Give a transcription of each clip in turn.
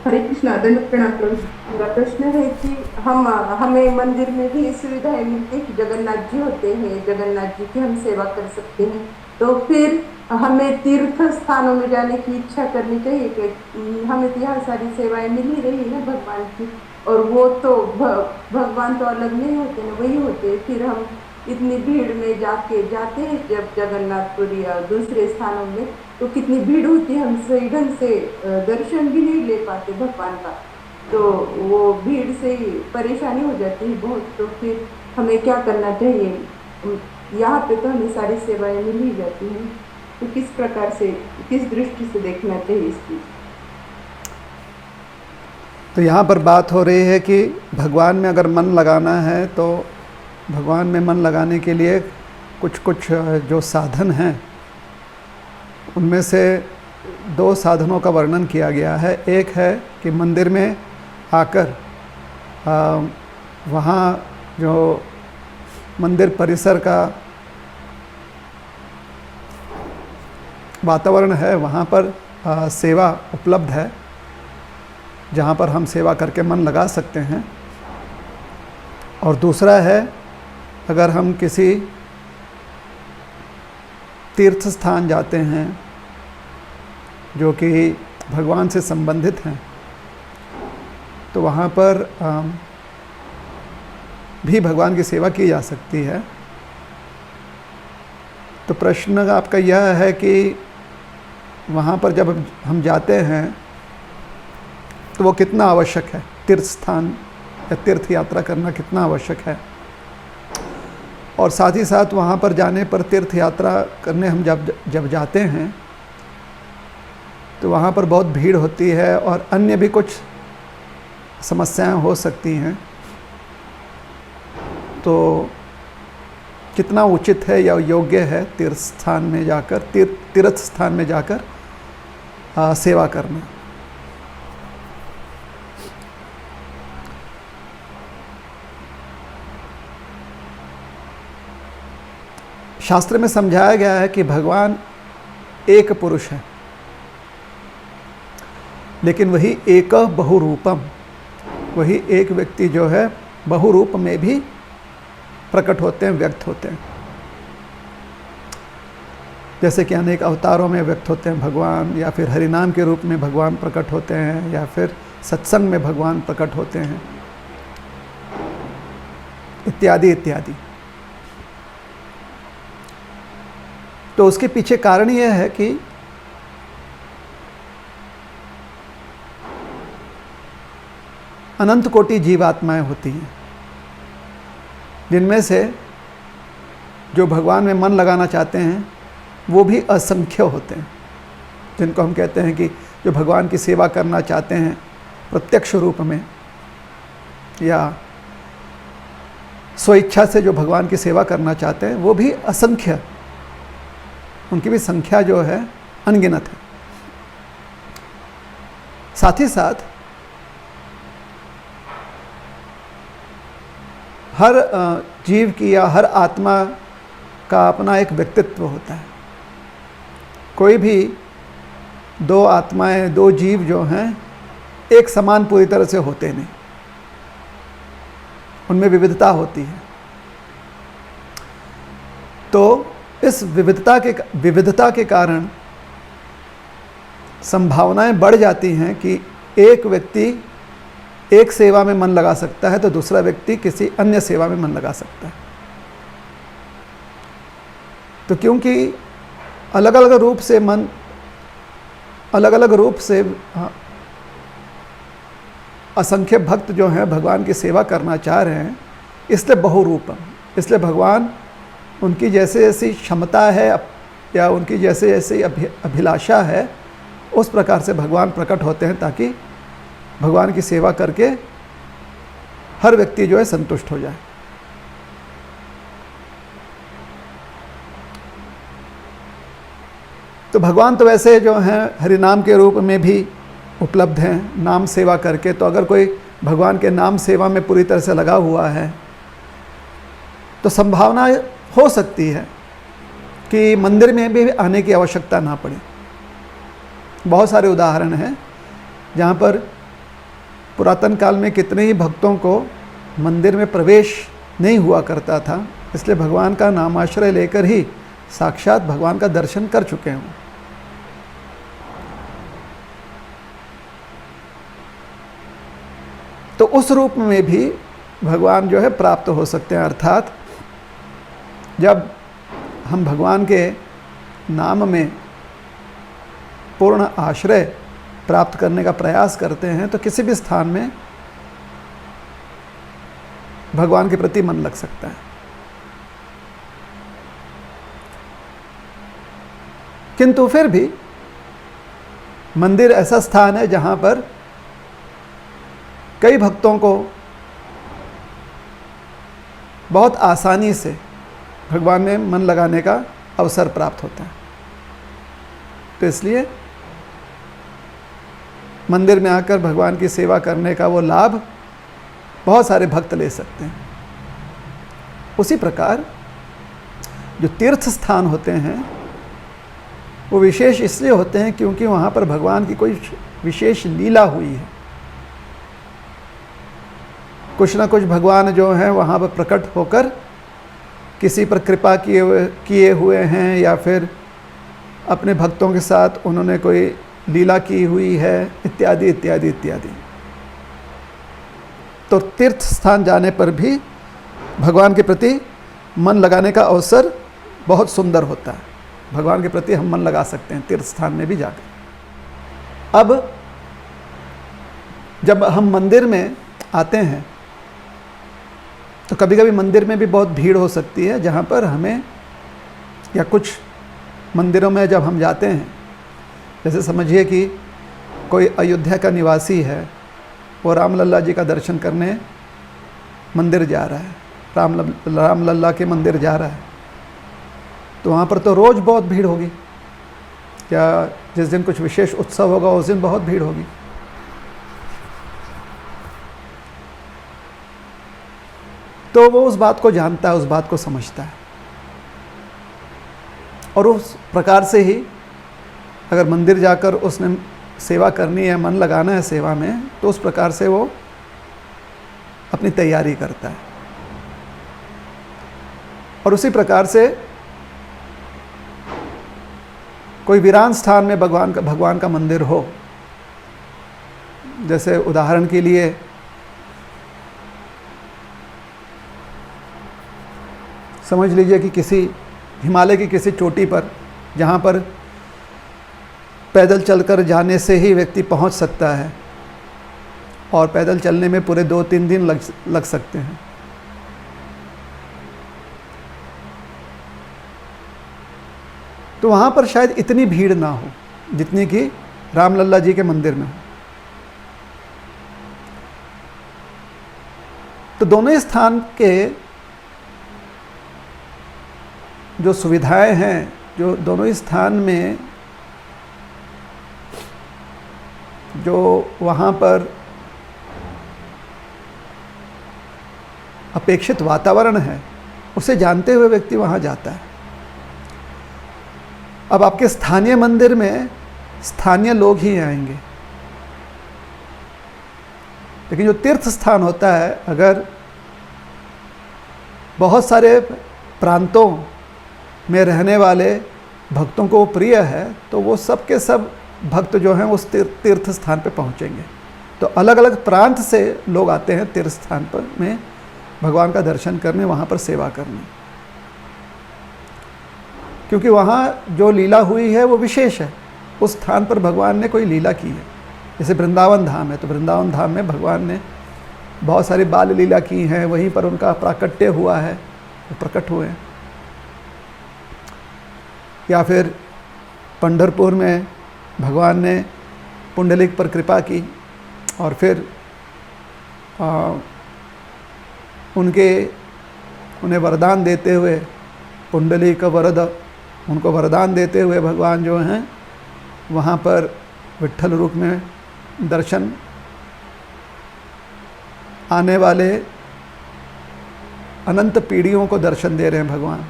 हरे कृष्णा, दंड प्रणाम प्रभु। मेरा प्रश्न है कि हम हमें मंदिर में भी सुविधाएं मिलती है कि जगन्नाथ जी होते हैं, जगन्नाथ जी की हम सेवा कर सकते हैं। तो फिर हमें तीर्थ स्थानों में जाने की इच्छा करनी चाहिए कि हमें तो यहाँ सारी सेवाएं मिल ही रही है ना भगवान की। और वो तो भगवान तो अलग नहीं होते ना, वही होते हैं। फिर हम इतनी भीड़ में जाते हैं जब जगन्नाथपुरी या दूसरे स्थानों में, तो कितनी भीड़ होती है, हम सही ढंग से दर्शन भी नहीं ले पाते भगवान का। तो वो भीड़ से ही परेशानी हो जाती है बहुत। तो फिर हमें क्या करना चाहिए? यहाँ पे तो हमें सारी सेवाएं मिल ही जाती हैं। तो किस प्रकार से, किस दृष्टि से देखना चाहिए इसकी? तो यहाँ पर बात हो रही है कि भगवान में अगर मन लगाना है तो भगवान में मन लगाने के लिए कुछ कुछ जो साधन हैं उनमें से दो साधनों का वर्णन किया गया है। एक है कि मंदिर में आकर वहाँ जो मंदिर परिसर का वातावरण है वहाँ पर सेवा उपलब्ध है, जहाँ पर हम सेवा करके मन लगा सकते हैं। और दूसरा है, अगर हम किसी तीर्थ स्थान जाते हैं जो कि भगवान से संबंधित हैं, तो वहाँ पर भी भगवान की सेवा की जा सकती है। तो प्रश्न आपका यह है कि वहाँ पर जब हम जाते हैं तो वो कितना आवश्यक है, तीर्थ स्थान या तीर्थ यात्रा करना कितना आवश्यक है। और साथ ही साथ वहाँ पर जाने पर, तीर्थ यात्रा करने हम जब जाते हैं तो वहाँ पर बहुत भीड़ होती है और अन्य भी कुछ समस्याएं हो सकती हैं। तो कितना उचित है या योग्य है तीर्थ स्थान में जाकर, तीर्थ स्थान में जाकर सेवा करना। शास्त्र में समझाया गया है कि भगवान एक पुरुष है, लेकिन वही एक बहुरूपम, वही एक व्यक्ति जो है बहुरूप में भी प्रकट होते हैं, व्यक्त होते हैं। जैसे कि अनेक अवतारों में व्यक्त होते हैं भगवान, या फिर हरिनाम के रूप में भगवान प्रकट होते हैं, या फिर सत्संग में भगवान प्रकट होते हैं, इत्यादि इत्यादि। तो उसके पीछे कारण यह है कि अनंत कोटि जीवात्माएं होती हैं, जिनमें से जो भगवान में मन लगाना चाहते हैं वो भी असंख्य होते हैं, जिनको हम कहते हैं कि जो भगवान की सेवा करना चाहते हैं प्रत्यक्ष रूप में या स्वेच्छा से जो भगवान की सेवा करना चाहते हैं, वो भी असंख्य, उनकी भी संख्या जो है अनगिनत है। साथ ही साथ हर जीव की या हर आत्मा का अपना एक व्यक्तित्व होता है। कोई भी दो आत्माएं, दो जीव जो हैं एक समान पूरी तरह से होते नहीं, उनमें विविधता होती है। तो इस विविधता के कारण संभावनाएं बढ़ जाती हैं कि एक व्यक्ति एक सेवा में मन लगा सकता है तो दूसरा व्यक्ति किसी अन्य सेवा में मन लगा सकता है। तो क्योंकि अलग अलग रूप से मन, अलग अलग रूप से असंख्य भक्त जो हैं भगवान की सेवा करना चाह रहे हैं, इसलिए बहुरूपम, इसलिए भगवान उनकी जैसे जैसी क्षमता है या उनकी जैसे जैसी अभिलाषा है उस प्रकार से भगवान प्रकट होते हैं, ताकि भगवान की सेवा करके हर व्यक्ति जो है संतुष्ट हो जाए। तो भगवान तो वैसे जो हैं हरिनाम के रूप में भी उपलब्ध हैं नाम सेवा करके। तो अगर कोई भगवान के नाम सेवा में पूरी तरह से लगा हुआ है तो संभावना हो सकती है कि मंदिर में भी आने की आवश्यकता ना पड़े। बहुत सारे उदाहरण हैं जहाँ पर पुरातन काल में कितने ही भक्तों को मंदिर में प्रवेश नहीं हुआ करता था, इसलिए भगवान का नामाश्रय लेकर ही साक्षात भगवान का दर्शन कर चुके हैं। तो उस रूप में भी भगवान जो है प्राप्त हो सकते हैं। अर्थात जब हम भगवान के नाम में पूर्ण आश्रय प्राप्त करने का प्रयास करते हैं तो किसी भी स्थान में भगवान के प्रति मन लग सकता है। किंतु फिर भी मंदिर ऐसा स्थान है जहां पर कई भक्तों को बहुत आसानी से भगवान में मन लगाने का अवसर प्राप्त होता है। तो इसलिए मंदिर में आकर भगवान की सेवा करने का वो लाभ बहुत सारे भक्त ले सकते हैं। उसी प्रकार जो तीर्थ स्थान होते हैं वो विशेष इसलिए होते हैं क्योंकि वहाँ पर भगवान की कोई विशेष लीला हुई है। कुछ ना कुछ भगवान जो हैं वहाँ पर प्रकट होकर किसी पर कृपा किए हुए हैं, या फिर अपने भक्तों के साथ उन्होंने कोई लीला की हुई है, इत्यादि इत्यादि इत्यादि। तो तीर्थ स्थान जाने पर भी भगवान के प्रति मन लगाने का अवसर बहुत सुंदर होता है। भगवान के प्रति हम मन लगा सकते हैं तीर्थ स्थान में भी जाकर। अब जब हम मंदिर में आते हैं तो कभी कभी मंदिर में भी बहुत भीड़ हो सकती है, जहाँ पर हमें, या कुछ मंदिरों में जब हम जाते हैं, जैसे समझिए कि कोई अयोध्या का निवासी है, वो रामलल्ला जी का दर्शन करने मंदिर जा रहा है, रामलल्ला के मंदिर जा रहा है, तो वहाँ पर तो रोज़ बहुत भीड़ होगी, या जिस दिन कुछ विशेष उत्सव होगा उस दिन बहुत भीड़ होगी। तो वो उस बात को जानता है, उस बात को समझता है, और उस प्रकार से ही अगर मंदिर जाकर उसने सेवा करनी है, मन लगाना है सेवा में, तो उस प्रकार से वो अपनी तैयारी करता है। और उसी प्रकार से कोई वीरान स्थान में भगवान का मंदिर हो, जैसे उदाहरण के लिए समझ लीजिए कि किसी हिमालय की किसी चोटी पर, जहाँ पर पैदल चलकर जाने से ही व्यक्ति पहुँच सकता है, और पैदल चलने में पूरे 2-3 दिन लग सकते हैं। तो वहाँ पर शायद इतनी भीड़ ना हो जितनी कि रामलल्ला जी के मंदिर में हो। तो दोनों ही स्थान के जो सुविधाएं हैं, जो दोनों ही स्थान में जो वहाँ पर अपेक्षित वातावरण है, उसे जानते हुए व्यक्ति वहाँ जाता है। अब आपके स्थानीय मंदिर में स्थानीय लोग ही आएंगे, लेकिन जो तीर्थ स्थान होता है, अगर बहुत सारे प्रांतों में रहने वाले भक्तों को प्रिय है, तो वो सब के सब भक्त जो हैं उस तीर्थ स्थान पे पहुँचेंगे। तो अलग अलग प्रांत से लोग आते हैं तीर्थ स्थान पर में भगवान का दर्शन करने, वहाँ पर सेवा करने, क्योंकि वहाँ जो लीला हुई है वो विशेष है। उस स्थान पर भगवान ने कोई लीला की है। जैसे वृंदावन धाम है, तो वृंदावन धाम में भगवान ने बहुत सारी बाल लीला की हैं, वहीं पर उनका प्राकट्य हुआ है, वो प्रकट हुए हैं। या फिर पंढरपुर में भगवान ने पुंडलिक पर कृपा की, और फिर उन्हें वरदान देते हुए, पुंडलिक वरद, उनको वरदान देते हुए भगवान जो हैं वहाँ पर विट्ठल रूप में दर्शन आने वाले अनंत पीढ़ियों को दर्शन दे रहे हैं भगवान।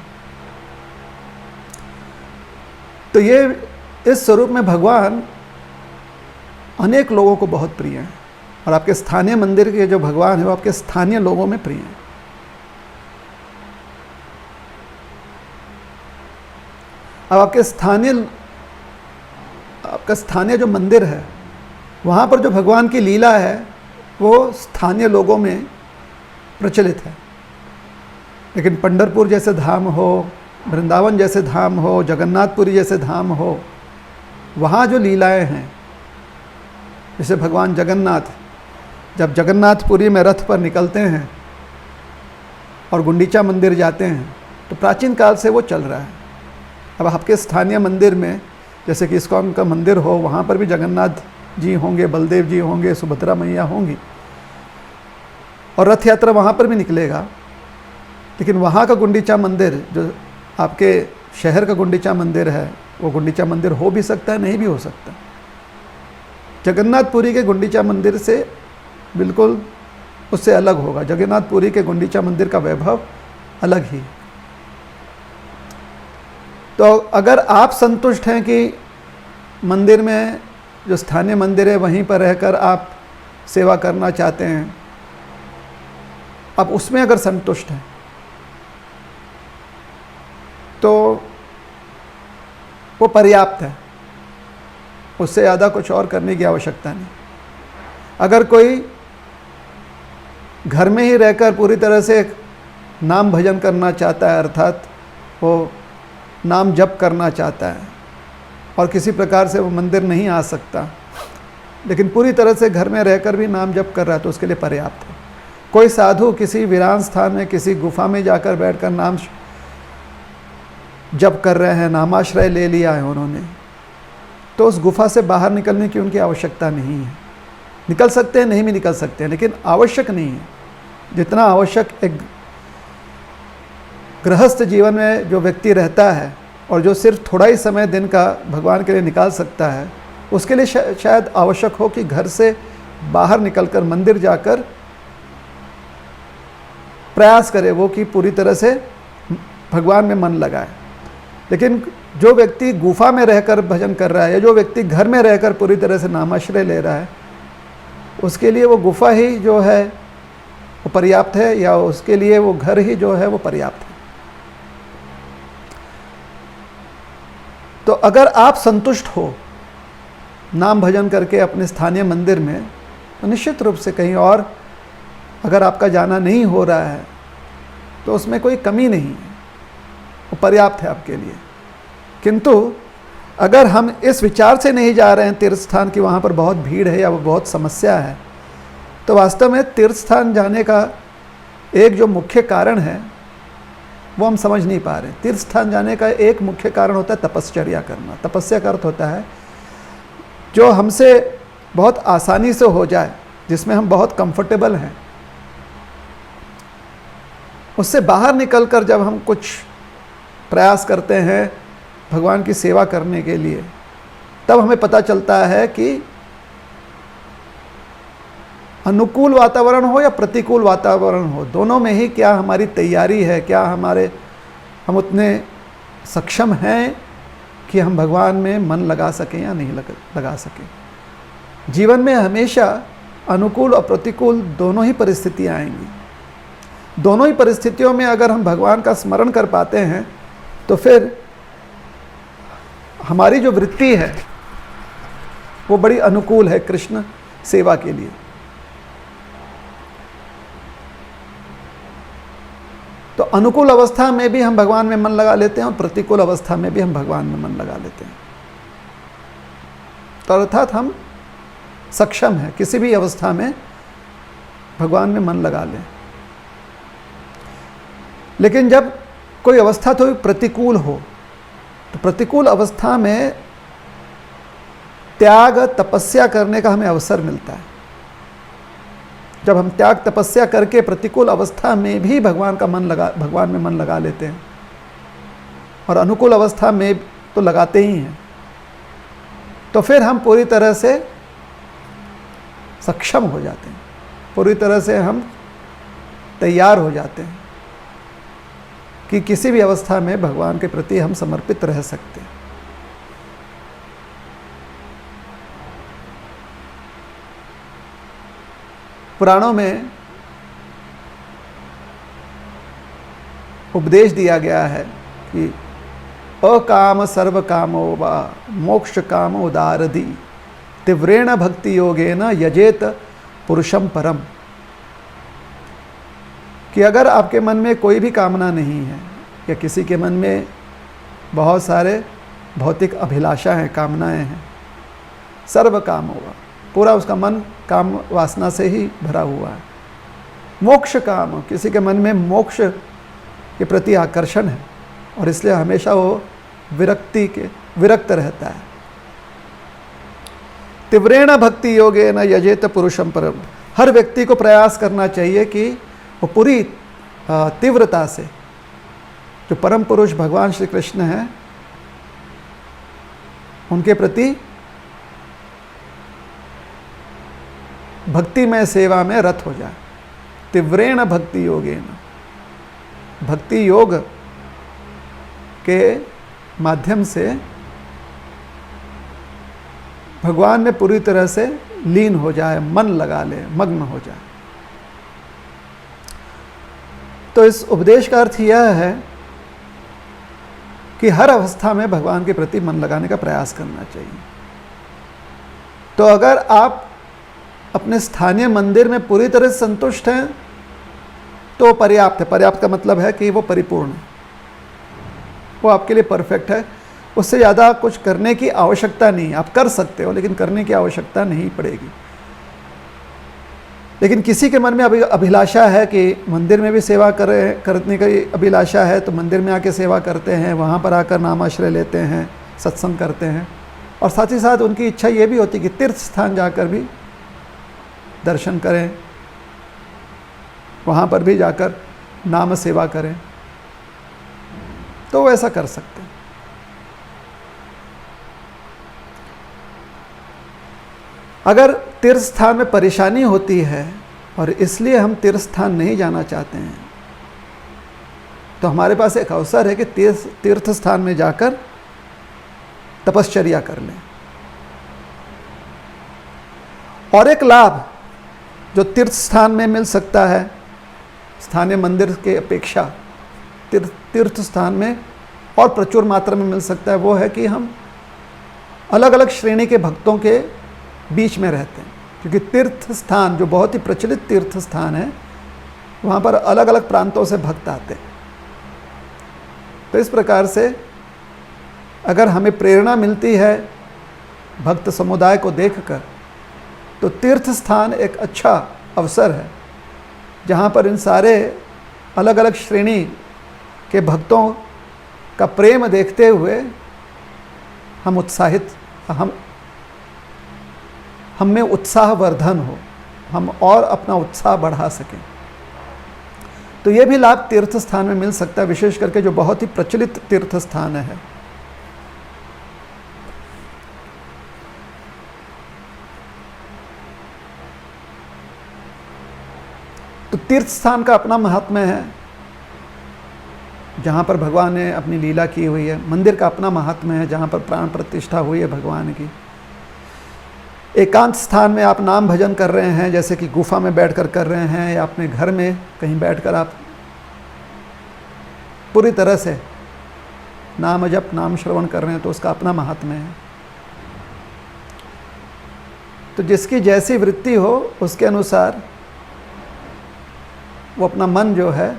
तो ये इस स्वरूप में भगवान अनेक लोगों को बहुत प्रिय हैं। और आपके स्थानीय मंदिर के जो भगवान है वो आपके स्थानीय लोगों में प्रिय हैं। अब आपका स्थानीय जो मंदिर है वहाँ पर जो भगवान की लीला है वो स्थानीय लोगों में प्रचलित है, लेकिन पंढरपुर जैसे धाम हो, वृंदावन जैसे धाम हो, जगन्नाथपुरी जैसे धाम हो, वहाँ जो लीलाएं हैं, जैसे भगवान जगन्नाथ जब जगन्नाथपुरी में रथ पर निकलते हैं और गुंडीचा मंदिर जाते हैं तो प्राचीन काल से वो चल रहा है। अब आपके स्थानीय मंदिर में जैसे कि इस्कॉन का मंदिर हो, वहाँ पर भी जगन्नाथ जी होंगे, बलदेव जी होंगे, सुभद्रा मैया होंगी और रथ यात्रा वहाँ पर भी निकलेगा। लेकिन वहाँ का गुंडीचा मंदिर जो आपके शहर का गुंडीचा मंदिर है वो गुंडीचा मंदिर हो भी सकता है, नहीं भी हो सकता। जगन्नाथपुरी के गुंडीचा मंदिर से बिल्कुल उससे अलग होगा। जगन्नाथपुरी के गुंडीचा मंदिर का वैभव अलग ही। तो अगर आप संतुष्ट हैं कि मंदिर में जो स्थानीय मंदिर है वहीं पर रहकर आप सेवा करना चाहते हैं, आप उसमें अगर संतुष्ट हैं तो वो पर्याप्त है, उससे ज़्यादा कुछ और करने की आवश्यकता नहीं। अगर कोई घर में ही रहकर पूरी तरह से नाम भजन करना चाहता है, अर्थात वो नाम जप करना चाहता है और किसी प्रकार से वो मंदिर नहीं आ सकता, लेकिन पूरी तरह से घर में रहकर भी नाम जप कर रहा है तो उसके लिए पर्याप्त है। कोई साधु किसी वीरान स्थान में किसी गुफा में जाकर बैठकर नाम जप कर रहे हैं, नामाश्रय ले लिया है उन्होंने, तो उस गुफा से बाहर निकलने की उनकी आवश्यकता नहीं है। निकल सकते हैं, नहीं भी निकल सकते हैं, लेकिन आवश्यक नहीं है। जितना आवश्यक एक गृहस्थ जीवन में जो व्यक्ति रहता है और जो सिर्फ थोड़ा ही समय दिन का भगवान के लिए निकाल सकता है, उसके लिए शायद आवश्यक हो कि घर से बाहर निकलकर मंदिर जाकर प्रयास करे वो कि पूरी तरह से भगवान में मन लगाए। लेकिन जो व्यक्ति गुफा में रहकर भजन कर रहा है या जो व्यक्ति घर में रहकर पूरी तरह से नामाश्रय ले रहा है, उसके लिए वो गुफा ही जो है वो पर्याप्त है, या उसके लिए वो घर ही जो है वो पर्याप्त है। तो अगर आप संतुष्ट हो नाम भजन करके अपने स्थानीय मंदिर में, तो निश्चित रूप से कहीं और अगर आपका जाना नहीं हो रहा है तो उसमें कोई कमी नहीं है, वो पर्याप्त है आपके लिए। किंतु अगर हम इस विचार से नहीं जा रहे हैं तीर्थ स्थान की वहाँ पर बहुत भीड़ है या वो बहुत समस्या है, तो वास्तव में तीर्थ स्थान जाने का एक जो मुख्य कारण है वो हम समझ नहीं पा रहे। तीर्थ स्थान जाने का एक मुख्य कारण होता है तपश्चर्या करना। तपस्या का अर्थ होता है जो हमसे बहुत आसानी से हो जाए, जिसमें हम बहुत कंफर्टेबल हैं, उससे बाहर निकलकर जब हम कुछ प्रयास करते हैं भगवान की सेवा करने के लिए, तब हमें पता चलता है कि अनुकूल वातावरण हो या प्रतिकूल वातावरण हो, दोनों में ही क्या हमारी तैयारी है, क्या हम उतने सक्षम हैं कि हम भगवान में मन लगा सकें या नहीं लगा सकें। जीवन में हमेशा अनुकूल और प्रतिकूल दोनों ही परिस्थितियाँ आएंगी। दोनों ही परिस्थितियों में अगर हम भगवान का स्मरण कर पाते हैं तो फिर हमारी जो वृत्ति है वो बड़ी अनुकूल है कृष्ण सेवा के लिए। तो अनुकूल अवस्था में भी हम भगवान में मन लगा लेते हैं और प्रतिकूल अवस्था में भी हम भगवान में मन लगा लेते हैं। तो अर्थात हम सक्षम हैं किसी भी अवस्था में भगवान में मन लगा लें। लेकिन जब कोई अवस्था थोड़ी प्रतिकूल हो, तो प्रतिकूल अवस्था में त्याग तपस्या करने का हमें अवसर मिलता है। जब हम त्याग तपस्या करके प्रतिकूल अवस्था में भी भगवान में मन लगा लेते हैं, और अनुकूल अवस्था में तो लगाते ही हैं, तो फिर हम पूरी तरह से सक्षम हो जाते हैं, पूरी तरह से हम तैयार हो जाते हैं कि किसी भी अवस्था में भगवान के प्रति हम समर्पित रह सकते हैं। पुराणों में उपदेश दिया गया है कि अकाम सर्व कामो वा मोक्ष काम उदारधि तीव्रेण भक्ति योगेन यजेत पुरुषम परम। कि अगर आपके मन में कोई भी कामना नहीं है या किसी के मन में बहुत सारे भौतिक अभिलाषा हैं, कामनाएं हैं, सर्व काम होगा, पूरा उसका मन काम वासना से ही भरा हुआ है। मोक्ष काम, किसी के मन में मोक्ष के प्रति आकर्षण है और इसलिए हमेशा वो विरक्त रहता है। तीव्रेण भक्ति योगेन यजेत पुरुषम परम। हर व्यक्ति को प्रयास करना चाहिए कि वो पूरी तीव्रता से जो परम पुरुष भगवान श्री कृष्ण हैं उनके प्रति भक्तिमय सेवा में रत हो जाए। तीव्रेण भक्ति योगेन, भक्ति योग के माध्यम से भगवान में पूरी तरह से लीन हो जाए, मन लगा ले, मग्न हो जाए। तो इस उपदेश का अर्थ यह है कि हर अवस्था में भगवान के प्रति मन लगाने का प्रयास करना चाहिए। तो अगर आप अपने स्थानीय मंदिर में पूरी तरह से संतुष्ट हैं तो पर्याप्त है। पर्याप्त का मतलब है कि वो परिपूर्ण है, वो आपके लिए परफेक्ट है। उससे ज़्यादा कुछ करने की आवश्यकता नहीं। आप कर सकते हो लेकिन करने की आवश्यकता नहीं पड़ेगी। लेकिन किसी के मन में अभिलाषा है कि मंदिर में भी सेवा करने की अभिलाषा है तो मंदिर में आके सेवा करते हैं, वहाँ पर आकर नामाश्रय लेते हैं, सत्संग करते हैं। और साथ ही साथ उनकी इच्छा ये भी होती है कि तीर्थ स्थान जाकर भी दर्शन करें, वहाँ पर भी जाकर नाम सेवा करें, तो वो ऐसा कर सकते हैं। अगर तीर्थ स्थान में परेशानी होती है और इसलिए हम तीर्थ स्थान नहीं जाना चाहते हैं तो हमारे पास एक अवसर है कि तीर्थ स्थान में जाकर तपश्चर्या कर लें। और एक लाभ जो तीर्थ स्थान में मिल सकता है स्थानीय मंदिर के अपेक्षा तीर्थ स्थान में और प्रचुर मात्रा में मिल सकता है, वो है कि हम अलग अलग श्रेणी के भक्तों के बीच में रहते हैं। क्योंकि तीर्थ स्थान जो बहुत ही प्रचलित तीर्थ स्थान है वहाँ पर अलग अलग प्रांतों से भक्त आते हैं। तो इस प्रकार से अगर हमें प्रेरणा मिलती है भक्त समुदाय को देखकर तो तीर्थ स्थान एक अच्छा अवसर है जहाँ पर इन सारे अलग अलग श्रेणी के भक्तों का प्रेम देखते हुए हम उत्साहित हम में उत्साहवर्धन हो, हम और अपना उत्साह बढ़ा सकें। तो ये भी लाभ तीर्थ स्थान में मिल सकता है, विशेष करके जो बहुत ही प्रचलित तीर्थ स्थान है। तो तीर्थ स्थान का अपना महात्म्य है जहाँ पर भगवान ने अपनी लीला की हुई है। मंदिर का अपना महात्म्य है जहाँ पर प्राण प्रतिष्ठा हुई है भगवान की। एकांत स्थान में आप नाम भजन कर रहे हैं, जैसे कि गुफा में बैठकर कर रहे हैं या अपने घर में कहीं बैठकर आप पूरी तरह से नाम जप नाम श्रवण कर रहे हैं, तो उसका अपना महात्म्य है। तो जिसकी जैसी वृत्ति हो उसके अनुसार वो अपना मन जो है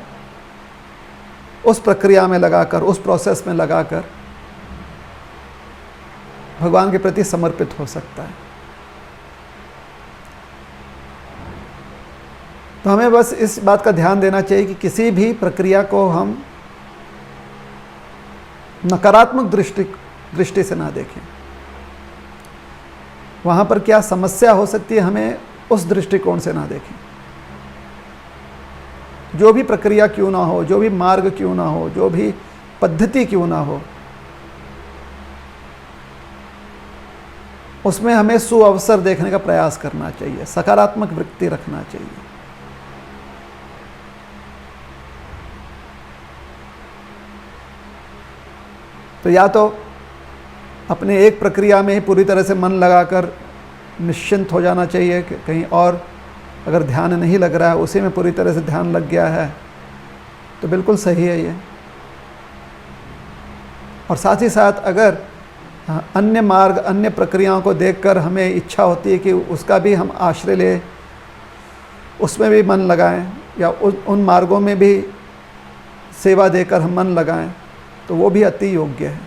उस प्रक्रिया में लगाकर, उस प्रोसेस में लगाकर भगवान के प्रति समर्पित हो सकता है। तो हमें बस इस बात का ध्यान देना चाहिए कि किसी भी प्रक्रिया को हम नकारात्मक दृष्टि से ना देखें। वहाँ पर क्या समस्या हो सकती है हमें उस दृष्टिकोण से ना देखें। जो भी प्रक्रिया क्यों ना हो, जो भी मार्ग क्यों ना हो, जो भी पद्धति क्यों ना हो, उसमें हमें सुअवसर देखने का प्रयास करना चाहिए, सकारात्मक वृत्ति रखना चाहिए। तो या तो अपने एक प्रक्रिया में ही पूरी तरह से मन लगाकर निश्चिंत हो जाना चाहिए कि कहीं और अगर ध्यान नहीं लग रहा है, उसी में पूरी तरह से ध्यान लग गया है, तो बिल्कुल सही है ये। और साथ ही साथ अगर अन्य मार्ग, अन्य प्रक्रियाओं को देखकर हमें इच्छा होती है कि उसका भी हम आश्रय लें, उसमें भी मन लगाएं, या उन मार्गों में भी सेवा देकर हम मन लगाएं, तो वो भी अति योग्य है।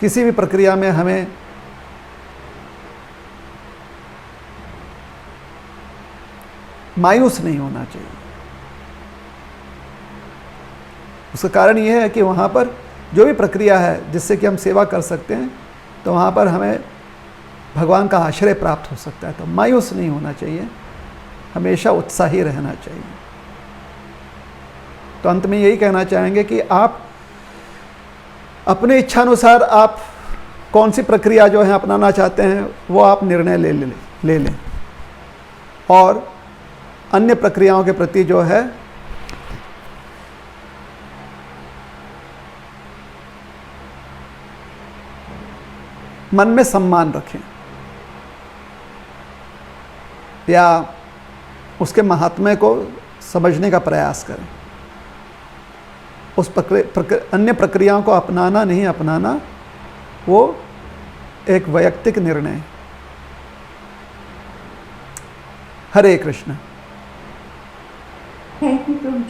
किसी भी प्रक्रिया में हमें मायूस नहीं होना चाहिए। उसका कारण यह है कि वहाँ पर जो भी प्रक्रिया है जिससे कि हम सेवा कर सकते हैं, तो वहाँ पर हमें भगवान का आश्रय प्राप्त हो सकता है। तो मायूस नहीं होना चाहिए, हमेशा उत्साही रहना चाहिए। तो अंत में यही कहना चाहेंगे कि आप अपने इच्छानुसार आप कौन सी प्रक्रिया जो है अपनाना चाहते हैं, वो आप निर्णय ले लें, और अन्य प्रक्रियाओं के प्रति जो है मन में सम्मान रखें, या उसके महात्म्य को समझने का प्रयास करें। उस अन्य प्रक्रियाओं को अपनाना नहीं अपनाना, वो एक वैयक्तिक निर्णय है। Hare Krishna. Thank you Prabhu.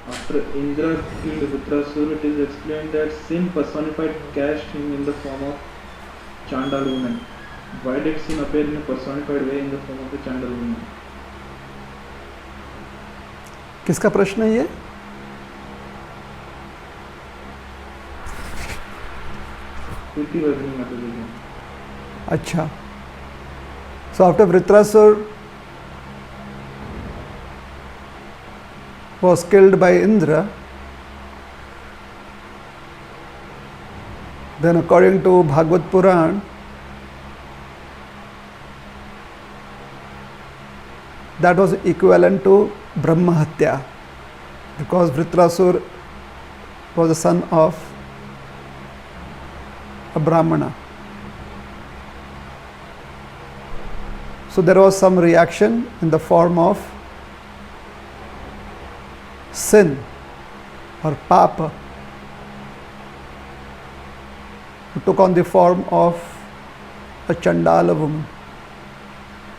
After Indra killed Vritrasura, it is explained that sin personified cast him in the form of Chandal woman. Why did sin appear in a personified way in the form of the Chandal woman? किसका प्रश्न है ये? Kriti Varni Mataji. अच्छा, so after Vritrasura was killed by Indra, then according to Bhagavad Puran, that was equivalent to Brahma Hatya, because Vritrasura was the son of a Brahmana. So there was some reaction in the form of sin or papa, who took on the form of a Chandala woman,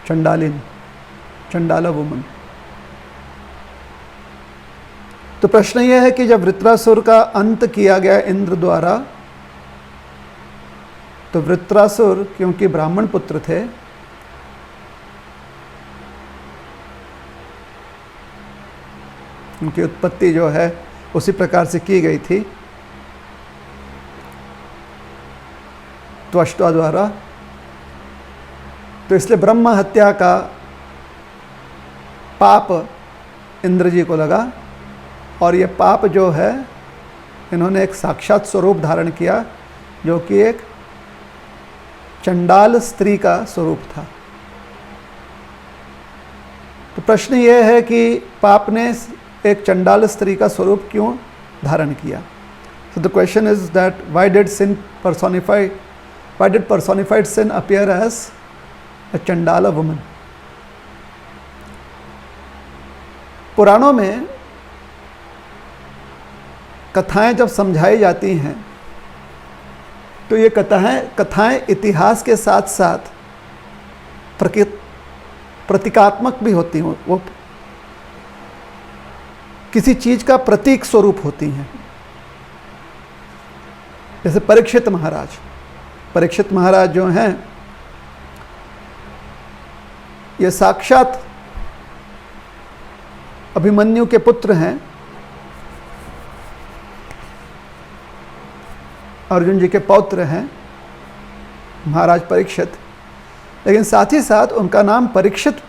Chandala woman. तो प्रश्न यह है कि जब वृत्रासुर का अंत किया गया इंद्र द्वारा, तो वृत्रासुर क्योंकि ब्राह्मण पुत्र थे, उनकी उत्पत्ति जो है उसी प्रकार से की गई थी त्वष्टा द्वारा, तो इसलिए ब्रह्म हत्या का पाप इंद्र जी को लगा, और ये पाप जो है इन्होंने एक साक्षात स्वरूप धारण किया, जो कि एक चंडाल स्त्री का स्वरूप था। तो प्रश्न ये है कि पाप ने एक चंडाल स्त्री का स्वरूप क्यों धारण किया? So the question is that why did personified sin appear as a Chandala woman? पुराणों में कथाएं जब समझाई जाती हैं, तो ये कथाएं इतिहास के साथ साथ प्रतीकात्मक भी होती हैं, वो किसी चीज का प्रतीक स्वरूप होती हैं। जैसे परीक्षित महाराज जो हैं, ये साक्षात अभिमन्यु के पुत्र हैं, अर्जुन जी के पौत्र हैं महाराज परीक्षित। लेकिन साथ ही साथ उनका नाम परीक्षित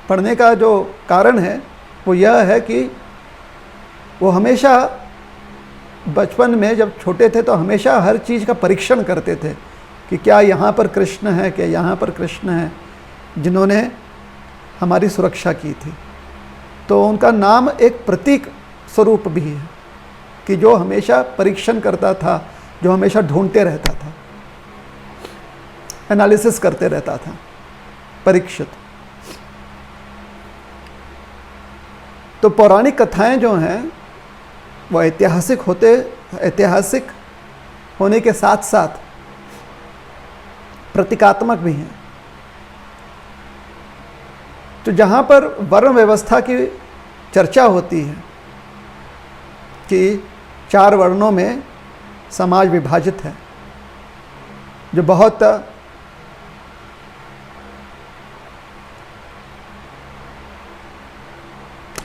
पढ़ने का जो कारण है वो यह है कि वो हमेशा बचपन में जब छोटे थे तो हमेशा हर चीज़ का परीक्षण करते थे कि क्या यहाँ पर कृष्ण है, क्या यहाँ पर कृष्ण है, जिन्होंने हमारी सुरक्षा की थी। तो उनका नाम एक प्रतीक स्वरूप भी है कि जो हमेशा परीक्षण करता था, जो हमेशा ढूंढते रहता था। एनालिसिस करते रहता था परीक्षित। तो पौराणिक कथाएं जो हैं वो ऐतिहासिक होने के साथ साथ प्रतीकात्मक भी हैं। तो जहाँ पर वर्ण व्यवस्था की चर्चा होती है कि 4 वर्णों में समाज विभाजित है, जो बहुत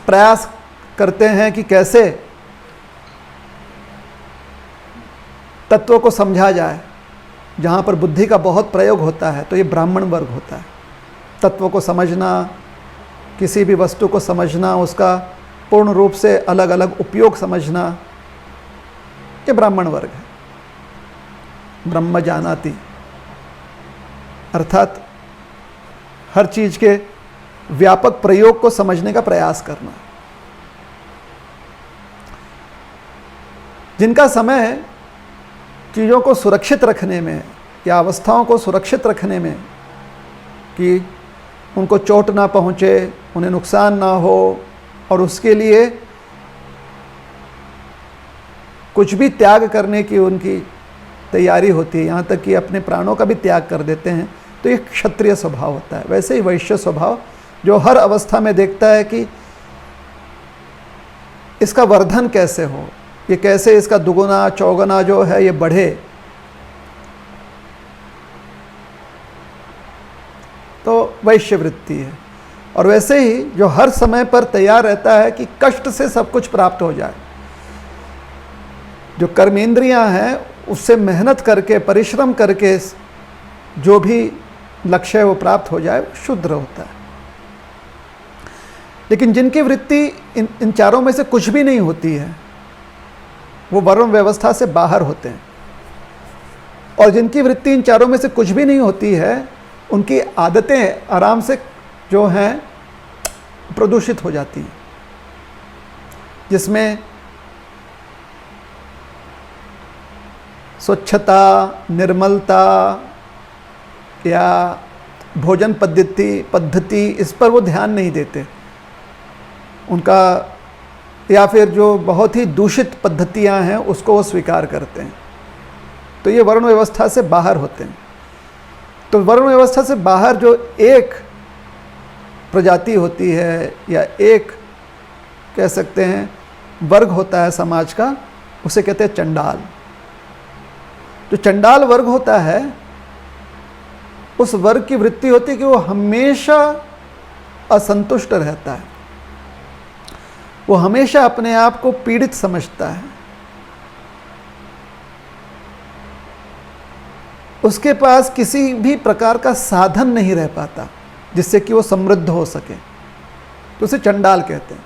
प्रयास करते हैं कि कैसे तत्वों को समझा जाए, जहाँ पर बुद्धि का बहुत प्रयोग होता है, तो ये ब्राह्मण वर्ग होता है। तत्वों को समझना, किसी भी वस्तु को समझना, उसका पूर्ण रूप से अलग अलग उपयोग समझना, ये ब्राह्मण वर्ग है। ब्रह्म जानाति, अर्थात हर चीज़ के व्यापक प्रयोग को समझने का प्रयास करना। जिनका समय चीज़ों को सुरक्षित रखने में या अवस्थाओं को सुरक्षित रखने में, कि उनको चोट ना पहुँचे, उन्हें नुकसान ना हो, और उसके लिए कुछ भी त्याग करने की उनकी तैयारी होती है, यहाँ तक कि अपने प्राणों का भी त्याग कर देते हैं, तो ये क्षत्रिय स्वभाव होता है। वैसे ही वैश्य स्वभाव जो हर अवस्था में देखता है कि इसका वर्धन कैसे हो, ये कैसे इसका दुगुना चौगुना जो है ये बढ़े, तो वैश्य वृत्ति है। और वैसे ही जो हर समय पर तैयार रहता है कि कष्ट से सब कुछ प्राप्त हो जाए, जो कर्मेंद्रियां हैं उससे मेहनत करके परिश्रम करके जो भी लक्ष्य है वो प्राप्त हो जाए, शुद्र होता है। लेकिन जिनकी वृत्ति इन चारों में से कुछ भी नहीं होती है, वो वर्ण व्यवस्था से बाहर होते हैं। और जिनकी वृत्ति इन चारों में से कुछ भी नहीं होती है, उनकी आदतें आराम से जो हैं प्रदूषित हो जाती हैं, जिसमें स्वच्छता, निर्मलता या भोजन पद्धति इस पर वो ध्यान नहीं देते उनका, या फिर जो बहुत ही दूषित पद्धतियां हैं उसको वो स्वीकार करते हैं। तो ये वर्ण व्यवस्था से बाहर होते हैं। तो वर्ण व्यवस्था से बाहर जो एक प्रजाति होती है या एक कह सकते हैं वर्ग होता है समाज का, उसे कहते हैं चंडाल। जो चंडाल वर्ग होता है, उस वर्ग की वृत्ति होती है कि वो हमेशा असंतुष्ट रहता है, वो हमेशा अपने आप को पीड़ित समझता है, उसके पास किसी भी प्रकार का साधन नहीं रह पाता जिससे कि वो समृद्ध हो सके, तो उसे चंडाल कहते हैं।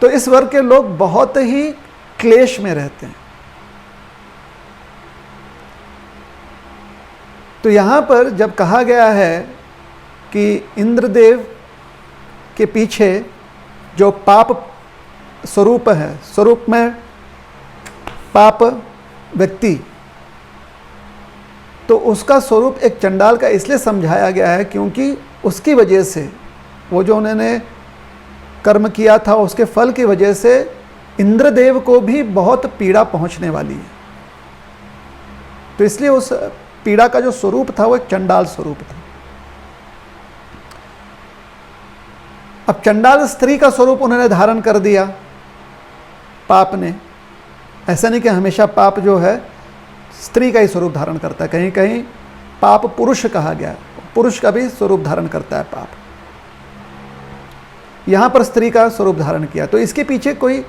तो इस वर्ग के लोग बहुत ही क्लेश में रहते हैं। तो यहाँ पर जब कहा गया है कि इंद्रदेव के पीछे जो पाप स्वरूप है, स्वरूप में पाप व्यक्ति, तो उसका स्वरूप एक चंडाल का इसलिए समझाया गया है क्योंकि उसकी वजह से, वो जो उन्होंने कर्म किया था उसके फल की वजह से इंद्रदेव को भी बहुत पीड़ा पहुंचने वाली है। तो इसलिए उस पीड़ा का जो स्वरूप था वो एक चंडाल स्वरूप था। अब चंडाल स्त्री का स्वरूप उन्होंने धारण कर दिया पाप ने। ऐसा नहीं कि हमेशा पाप जो है स्त्री का ही स्वरूप धारण करता है, कहीं कहीं पाप पुरुष कहा गया, पुरुष का भी स्वरूप धारण करता है पाप। यहां पर स्त्री का स्वरूप धारण किया। तो इसके पीछे कोई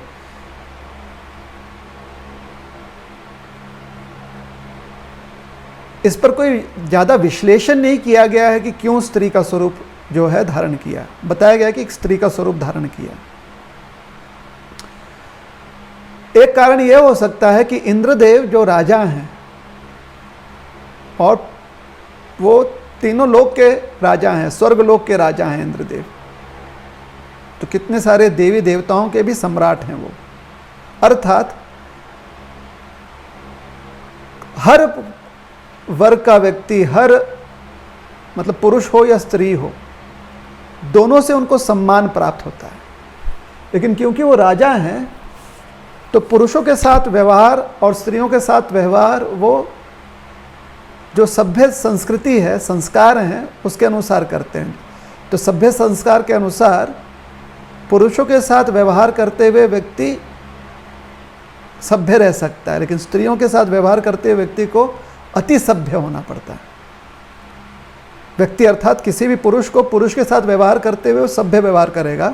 इस पर कोई ज़्यादा विश्लेषण नहीं किया गया है कि क्यों स्त्री का स्वरूप जो है धारण किया। बताया गया कि एक स्त्री का स्वरूप धारण किया। एक कारण यह हो सकता है कि इंद्रदेव जो राजा हैं और वो तीनों लोक के राजा हैं, स्वर्ग लोक के राजा हैं इंद्रदेव, तो कितने सारे देवी देवताओं के भी सम्राट हैं वो। अर्थात हर वर्ग का व्यक्ति, हर मतलब पुरुष हो या स्त्री हो, दोनों से उनको सम्मान प्राप्त होता है। लेकिन क्योंकि वो राजा हैं तो पुरुषों के साथ व्यवहार और स्त्रियों के साथ व्यवहार वो जो सभ्य संस्कृति है, संस्कार हैं, उसके अनुसार करते हैं। तो सभ्य संस्कार के अनुसार पुरुषों के साथ व्यवहार करते हुए व्यक्ति सभ्य रह सकता है, लेकिन स्त्रियों के साथ व्यवहार करते हुए व्यक्ति को अति सभ्य होना पड़ता है। व्यक्ति अर्थात किसी भी पुरुष को पुरुष के साथ व्यवहार करते हुए वो सभ्य व्यवहार करेगा।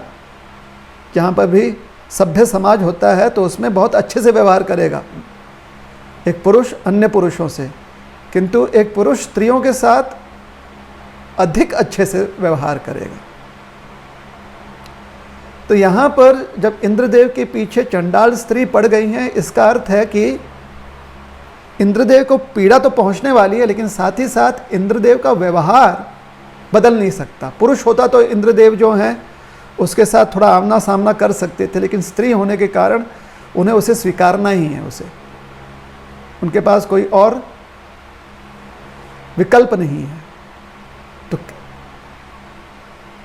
जहाँ पर भी सभ्य समाज होता है तो उसमें बहुत अच्छे से व्यवहार करेगा एक पुरुष अन्य पुरुषों से, किंतु एक पुरुष स्त्रियों के साथ अधिक अच्छे से व्यवहार करेगा। तो यहाँ पर जब इंद्रदेव के पीछे चंडाल स्त्री पड़ गई हैं, इसका अर्थ है कि इंद्रदेव को पीड़ा तो पहुँचने वाली है, लेकिन साथ ही साथ इंद्रदेव का व्यवहार बदल नहीं सकता। पुरुष होता तो इंद्रदेव जो हैं उसके साथ थोड़ा आमना सामना कर सकते थे, लेकिन स्त्री होने के कारण उन्हें उसे स्वीकारना ही है। उनके पास कोई और विकल्प नहीं है। तो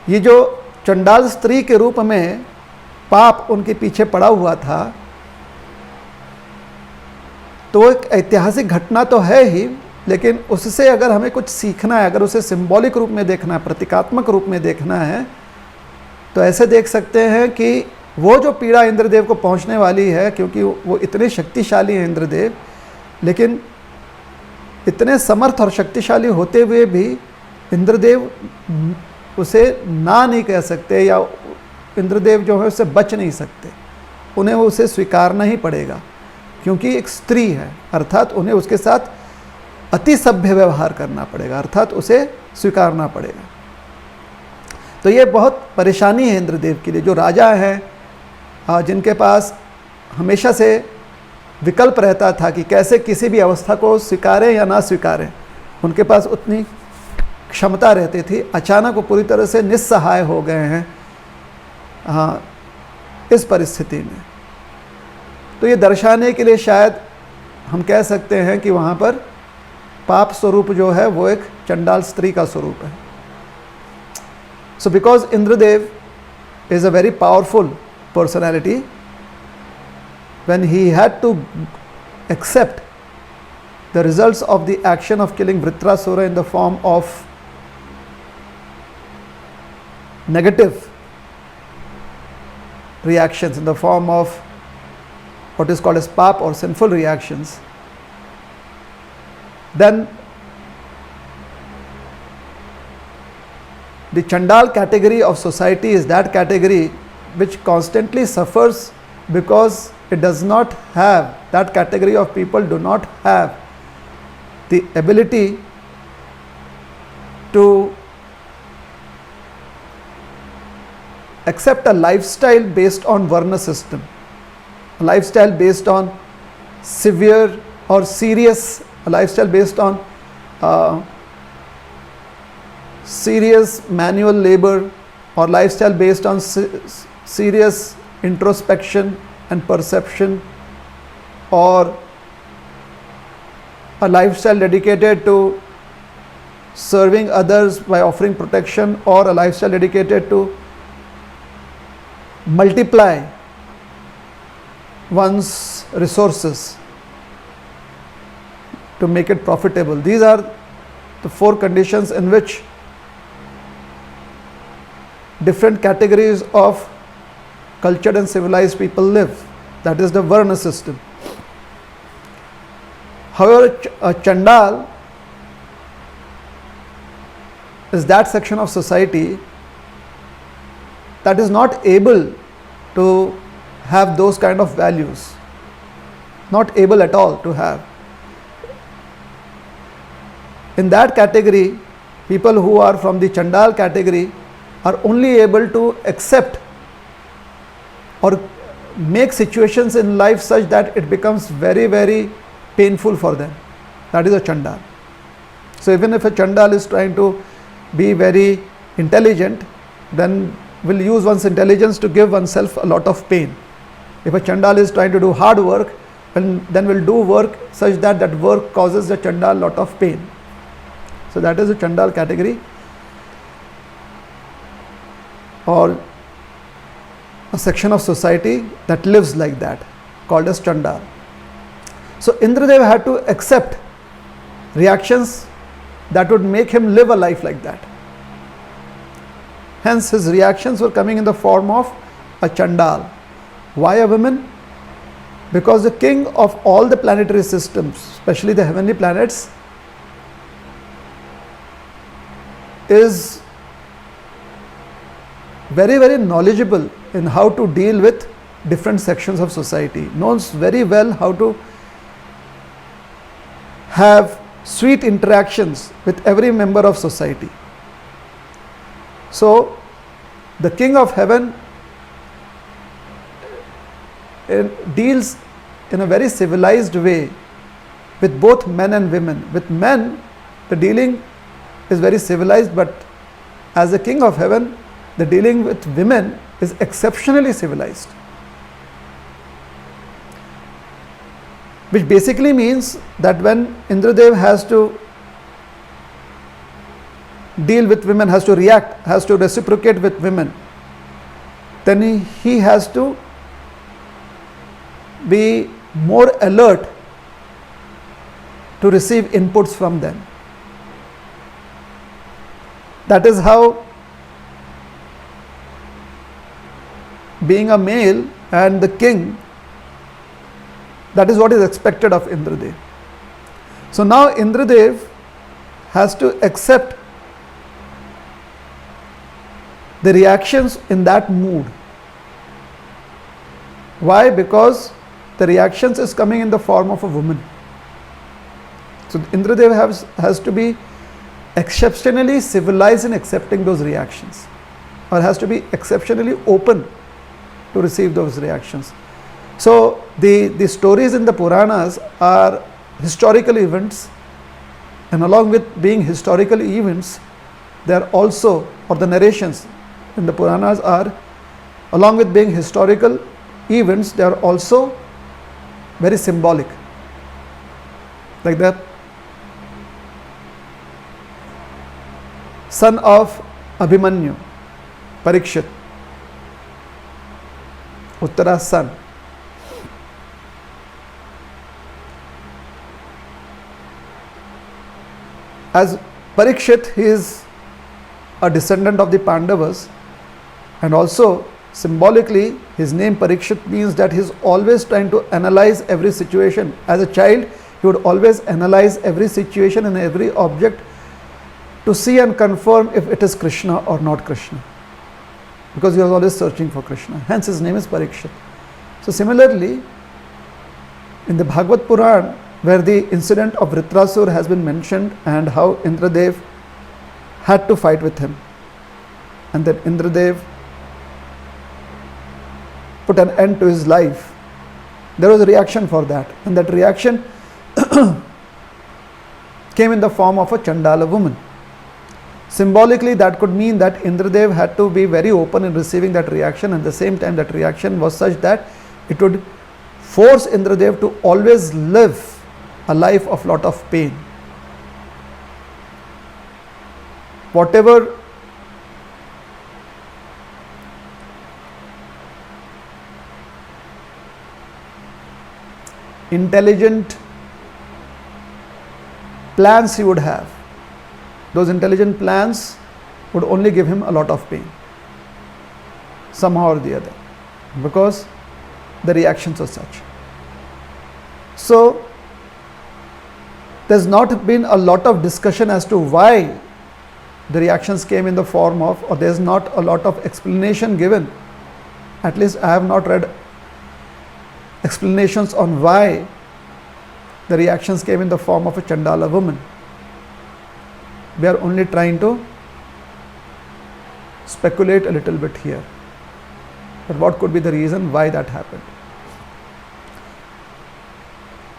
ये जो चंडाल स्त्री के रूप में पाप उनके पीछे पड़ा हुआ था, तो एक ऐतिहासिक घटना तो है ही, लेकिन उससे अगर हमें कुछ सीखना है, अगर उसे सिंबॉलिक रूप में देखना है, प्रतीकात्मक रूप में देखना है, तो ऐसे देख सकते हैं कि वो जो पीड़ा इंद्रदेव को पहुंचने वाली है, क्योंकि वो इतने शक्तिशाली हैं इंद्रदेव, लेकिन इतने समर्थ और शक्तिशाली होते हुए भी इंद्रदेव उसे ना नहीं कह सकते, या इंद्रदेव जो है उससे बच नहीं सकते। उन्हें उसे स्वीकारना ही पड़ेगा, क्योंकि एक स्त्री है, अर्थात उन्हें उसके साथ अति सभ्य व्यवहार करना पड़ेगा, अर्थात उसे स्वीकारना पड़ेगा। तो ये बहुत परेशानी है इंद्रदेव के लिए, जो राजा हैं, जिनके पास हमेशा से विकल्प रहता था कि कैसे किसी भी अवस्था को स्वीकारें या ना स्वीकारें। उनके पास उतनी क्षमता रहती थी, अचानक वो पूरी तरह से निस्सहाय हो गए हैं इस परिस्थिति में। तो ये दर्शाने के लिए शायद हम कह सकते हैं कि वहाँ पर पाप स्वरूप जो है वो एक चंडाल स्त्री का स्वरूप है। So because Indradev is a very powerful personality, when he had to accept the results of the action of killing Vritrasura in the form of negative reactions, in the form of what is called as pap or sinful reactions, then the Chandal category of society is that category which constantly suffers because it does not have, that category of people do not have the ability to accept a lifestyle based on Varna system, a lifestyle based on severe or serious, a lifestyle based on serious manual labor, or lifestyle based on serious introspection and perception, or a lifestyle dedicated to serving others by offering protection, or a lifestyle dedicated to multiply one's resources to make it profitable. These are the four conditions in which different categories of cultured and civilized people live. That is the Varna system. However, a Chandal is that section of society that is not able to have those kind of values, not able at all to have. In that category, people who are from the Chandal category are only able to accept or make situations in life such that it becomes very, very painful for them. That is a Chandal. So even if a Chandal is trying to be very intelligent, then will use one's intelligence to give oneself a lot of pain. If a Chandal is trying to do hard work, and then will do work such that that work causes the Chandal lot of pain. So that is the Chandal category, or a section of society that lives like that, called as Chandal. So Indradev had to accept reactions that would make him live a life like that. Hence his reactions were coming in the form of a Chandal. Why a woman? Because the king of all the planetary systems, especially the heavenly planets, is very, very knowledgeable in how to deal with different sections of society, knows very well how to have sweet interactions with every member of society. So the king of heaven deals in a very civilized way with both men and women. With men, the dealing is very civilized, but as the king of heaven, the dealing with women is exceptionally civilized. Which basically means that when Indradev has to deal with women, has to react, has to reciprocate with women, then he has to be more alert to receive inputs from them. That is how, being a male and the king, that is what is expected of Indradev. So now Indradev has to accept the reactions in that mood. Why? Because the reactions is coming in the form of a woman. So Indradev has to be exceptionally civilized in accepting those reactions, or has to be exceptionally open to receive those reactions. So the stories in the Puranas are historical events, and along with being historical events, they are also, or the narrations in the Puranas are, along with being historical events, they are also very symbolic. Like that son of Abhimanyu, Parikshit, Uttara's son, as Parikshit, he is a descendant of the Pandavas, and also symbolically his name Parikshit means that he is always trying to analyze every situation. As a child, he would always analyze every situation and every object to see and confirm if it is Krishna or not Krishna, because he was always searching for Krishna. Hence his name is Parikshit. So similarly, in the Bhagavad Puran, where the incident of Vritrasur has been mentioned and how Indradev had to fight with him, and then Indradev put an end to his life, there was a reaction for that, and that reaction came in the form of a Chandala woman. Symbolically, that could mean that Indradev had to be very open in receiving that reaction, and at the same time that reaction was such that it would force Indradev to always live a life of lot of pain. Whatever intelligent plans he would have, those intelligent plans would only give him a lot of pain, somehow or the other, because the reactions are such. So there's not been a lot of discussion as to why the reactions came in the form of, or there's not a lot of explanation given. At least I have not read explanations on why the reactions came in the form of a Chandala woman. We are only trying to speculate a little bit here, but what could be the reason why that happened.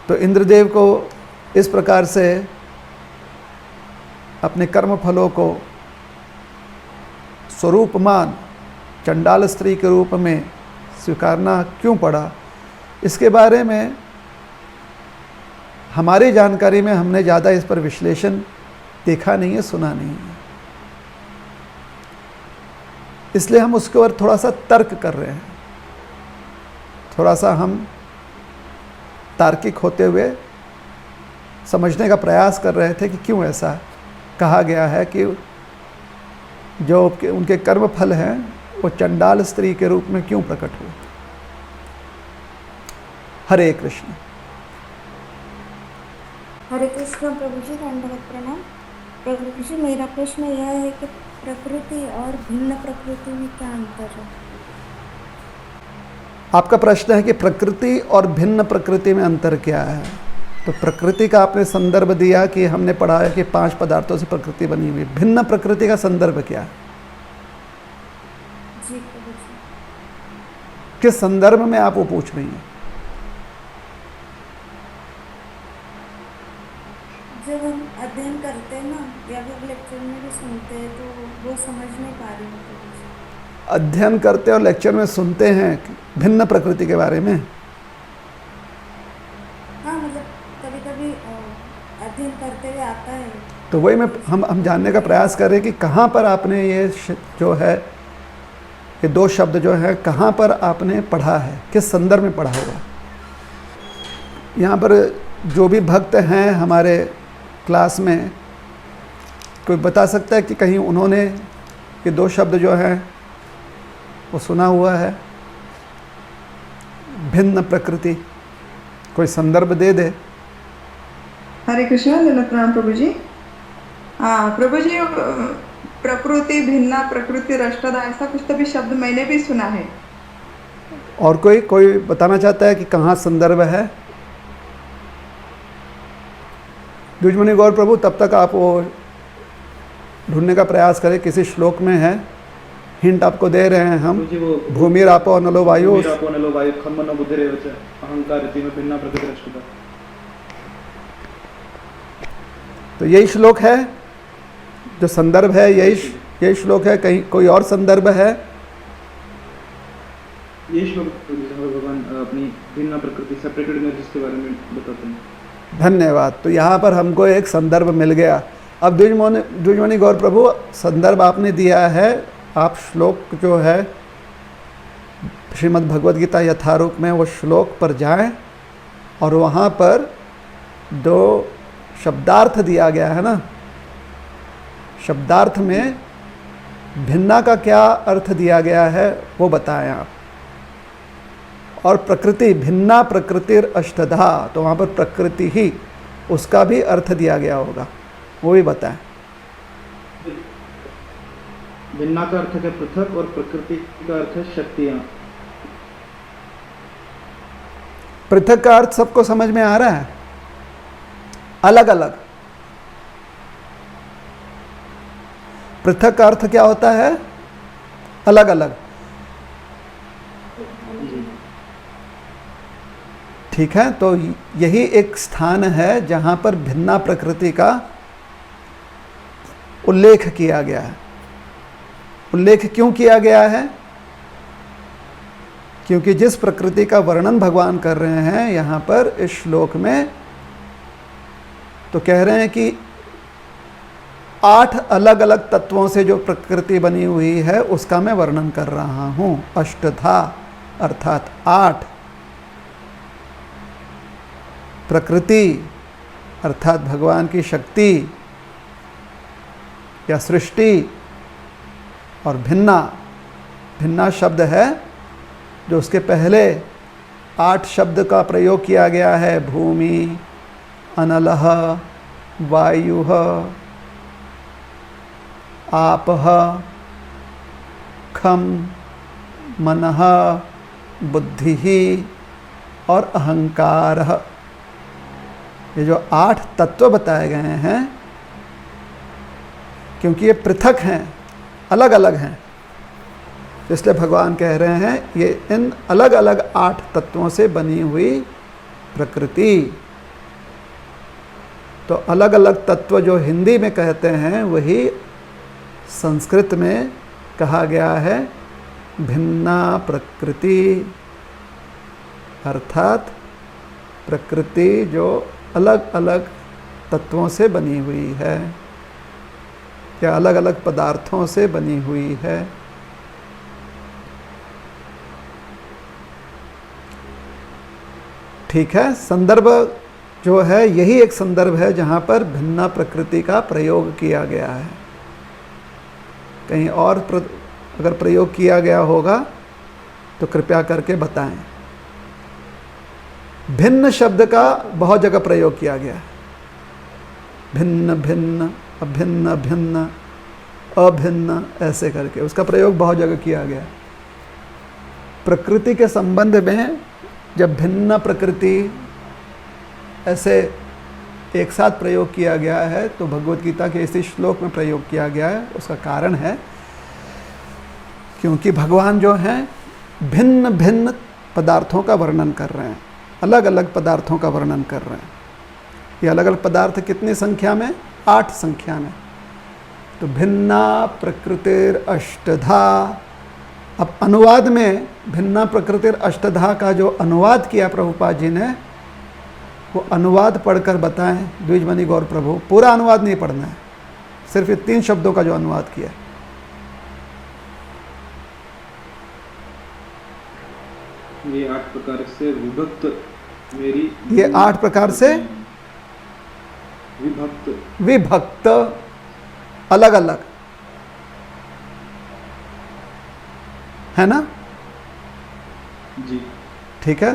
तो इंद्रदेव को इस प्रकार से अपने कर्म फलों को स्वरूपमान चंडाल स्त्री के रूप में स्वीकारना क्यों पड़ा, इसके बारे में हमारी जानकारी में हमने ज़्यादा इस पर विश्लेषण देखा नहीं है, सुना नहीं है, इसलिए हम उसके ऊपर थोड़ा सा तर्क कर रहे हैं, थोड़ा सा हम तार्किक होते हुए समझने का प्रयास कर रहे थे कि क्यों ऐसा कहा गया है कि जो उनके कर्म फल हैं वो चंडाल स्त्री के रूप में क्यों प्रकट हुए। हरे कृष्ण। हरे कृष्ण प्रभु जी, दंडवत प्रणाम। प्रभु जी, मेरा प्रश्न यह है कि प्रकृति और भिन्न प्रकृति में क्या अंतर है? आपका प्रश्न है कि प्रकृति और भिन्न प्रकृति में अंतर क्या है। तो प्रकृति का आपने संदर्भ दिया कि हमने पढ़ा है कि 5 पदार्थों से प्रकृति बनी हुई। भिन्न प्रकृति का संदर्भ क्या है? जी प्रभु जी। किस संदर्भ में आप वो पूछ रही हैं? जब हम अध्ययन करते हैं ना, या फिर लेक्चर में भी सुनते हैं, तो वो समझ नहीं पा रही हूँ प्रभु जी। अध्ययन करते और लेक्चर में सुनते हैं भिन्न प्रकृति के बारे में। हाँ, मतलब कभी कभी अध्ययन करते हुए आता है। तो वही हम जानने का प्रयास कर रहे हैं कि कहाँ पर आपने ये जो है, ये 2 शब्द जो है कहाँ पर आपने पढ़ा है, किस संदर्भ में पढ़ा होगा। यहाँ पर जो भी भक्त हैं हमारे क्लास में, कोई बता सकता है कि कहीं उन्होंने ये 2 शब्द जो हैं वो सुना हुआ है? भिन्न प्रकृति, कोई संदर्भ दे दे। हरे कृष्ण, दंडवत प्रणाम प्रभु जी। हाँ प्रभु जी, प्रकृति, भिन्ना प्रकृति, अष्टधा, ऐसा कुछ तो भी शब्द मैंने भी सुना है। और कोई बताना चाहता है कि कहाँ संदर्भ है? द्विजमणि गौर प्रभु, तब तक आप वो ढूंढने का प्रयास करें, किसी श्लोक में है, हिंट आपको दे रहे हैं हम। भूमि रापो नलो वायु, खम्मनो बुद्धिरेव च अहंकार इति में भिन्ना प्रकृति अष्टधा। तो यही श्लोक है जो संदर्भ है, यही श्लोक है। कहीं कोई और संदर्भ है? ये श्लोक भगवान अपनी भिन्न प्रकृति, सेपरेटेड एनर्जीज के बारे में बताते हैं। धन्यवाद। तो यहाँ पर हमको एक संदर्भ मिल गया। अब द्विजमणि गौर प्रभु, संदर्भ आपने दिया है, आप श्लोक जो है श्रीमद् भगवद गीता यथारूप में वो श्लोक पर जाएं और वहाँ पर 2 शब्दार्थ दिया गया है ना। शब्दार्थ में भिन्ना का क्या अर्थ दिया गया है वो बताएं आप। और प्रकृति, भिन्ना प्रकृतिर अष्टधा, तो वहाँ पर प्रकृति ही, उसका भी अर्थ दिया गया होगा, वो भी बताएं। भिन्ना का अर्थ है पृथक और प्रकृति का अर्थ है शक्तियाँ। पृथक का अर्थ सबको समझ में आ रहा है? अलग अलग। पृथक का अर्थ क्या होता है? अलग अलग। ठीक है, तो यही एक स्थान है जहां पर भिन्ना प्रकृति का उल्लेख किया गया है। उल्लेख क्यों किया गया है? क्योंकि जिस प्रकृति का वर्णन भगवान कर रहे हैं यहाँ पर इस श्लोक में, तो कह रहे हैं कि 8 अलग अलग तत्वों से जो प्रकृति बनी हुई है उसका मैं वर्णन कर रहा हूँ। अष्टधा अर्थात 8। प्रकृति अर्थात भगवान की शक्ति या सृष्टि, और भिन्ना, भिन्ना शब्द है जो उसके पहले 8 शब्द का प्रयोग किया गया है। भूमि, अनलः, वायुः, आपः, खम, मनः, बुद्धिः और अहंकारः। ये जो 8 तत्व बताए गए हैं, क्योंकि ये पृथक हैं, अलग अलग हैं, इसलिए भगवान कह रहे हैं ये इन अलग अलग 8 तत्वों से बनी हुई प्रकृति। तो अलग अलग तत्व जो हिंदी में कहते हैं वही संस्कृत में कहा गया है भिन्ना प्रकृति, अर्थात प्रकृति जो अलग अलग तत्वों से बनी हुई है या अलग अलग पदार्थों से बनी हुई है। ठीक है, संदर्भ जो है यही एक संदर्भ है जहाँ पर भिन्न प्रकृति का प्रयोग किया गया है। कहीं और अगर प्रयोग किया गया होगा तो कृपया करके बताएं। भिन्न शब्द का बहुत जगह प्रयोग किया गया है। भिन्न भिन्न, अभिन्न भिन्न, अभिन्न, ऐसे करके उसका प्रयोग बहुत जगह किया गया है। प्रकृति के संबंध में जब भिन्न प्रकृति ऐसे एक साथ प्रयोग किया गया है तो भगवत गीता के इसी श्लोक में प्रयोग किया गया है। उसका कारण है क्योंकि भगवान जो हैं भिन्न भिन्न पदार्थों का वर्णन कर रहे हैं, अलग अलग पदार्थों का वर्णन कर रहे हैं। ये अलग अलग पदार्थ कितनी संख्या में? 8 संख्या में। तो भिन्ना प्रकृतिर अष्टधा। अब अनुवाद में भिन्ना प्रकृतिर अष्टधा का जो अनुवाद किया प्रभुपाद जी ने, वो अनुवाद पढ़कर बताएं द्विजमणि गौर प्रभु। पूरा अनुवाद नहीं पढ़ना है, सिर्फ ये 3 शब्दों का जो अनुवाद किया। ये 8 प्रकार से विभक्त मेरी, ये 8 प्रकार से विभक्त अलग अलग है ना जी। ठीक है,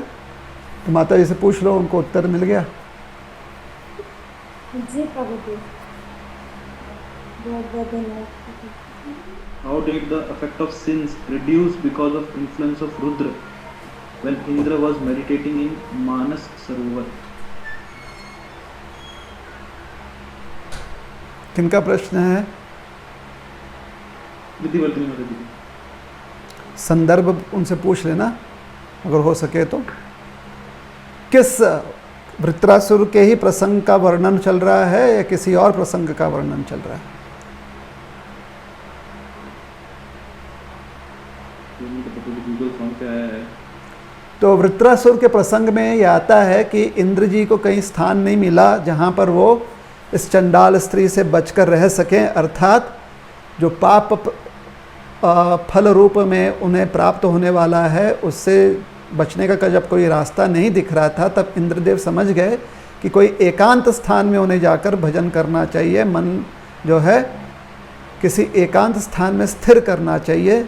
तो माता जी से पूछ लो, उनको उत्तर मिल गया। जी प्रभु जी, बहुत बहुत धन्यवाद। How did the effect of sins reduce because of influence of Rudra when Indra was meditating in Manas Sarovar? किनका प्रश्न है? विधिवर्तिनी माता जी। संदर्भ उनसे पूछ लेना अगर हो सके तो। किस वृत्रासुर के ही प्रसंग का वर्णन चल रहा है या किसी और प्रसंग का वर्णन चल रहा है? तो वृत्रासुर के प्रसंग में यह आता है कि इंद्र जी को कहीं स्थान नहीं मिला जहाँ पर वो इस चंडाल स्त्री से बचकर रह सकें, अर्थात जो पाप फल रूप में उन्हें प्राप्त होने वाला है उससे बचने का जब कोई रास्ता नहीं दिख रहा था, तब इंद्रदेव समझ गए कि कोई एकांत स्थान में उन्हें जाकर भजन करना चाहिए, मन जो है किसी एकांत स्थान में स्थिर करना चाहिए,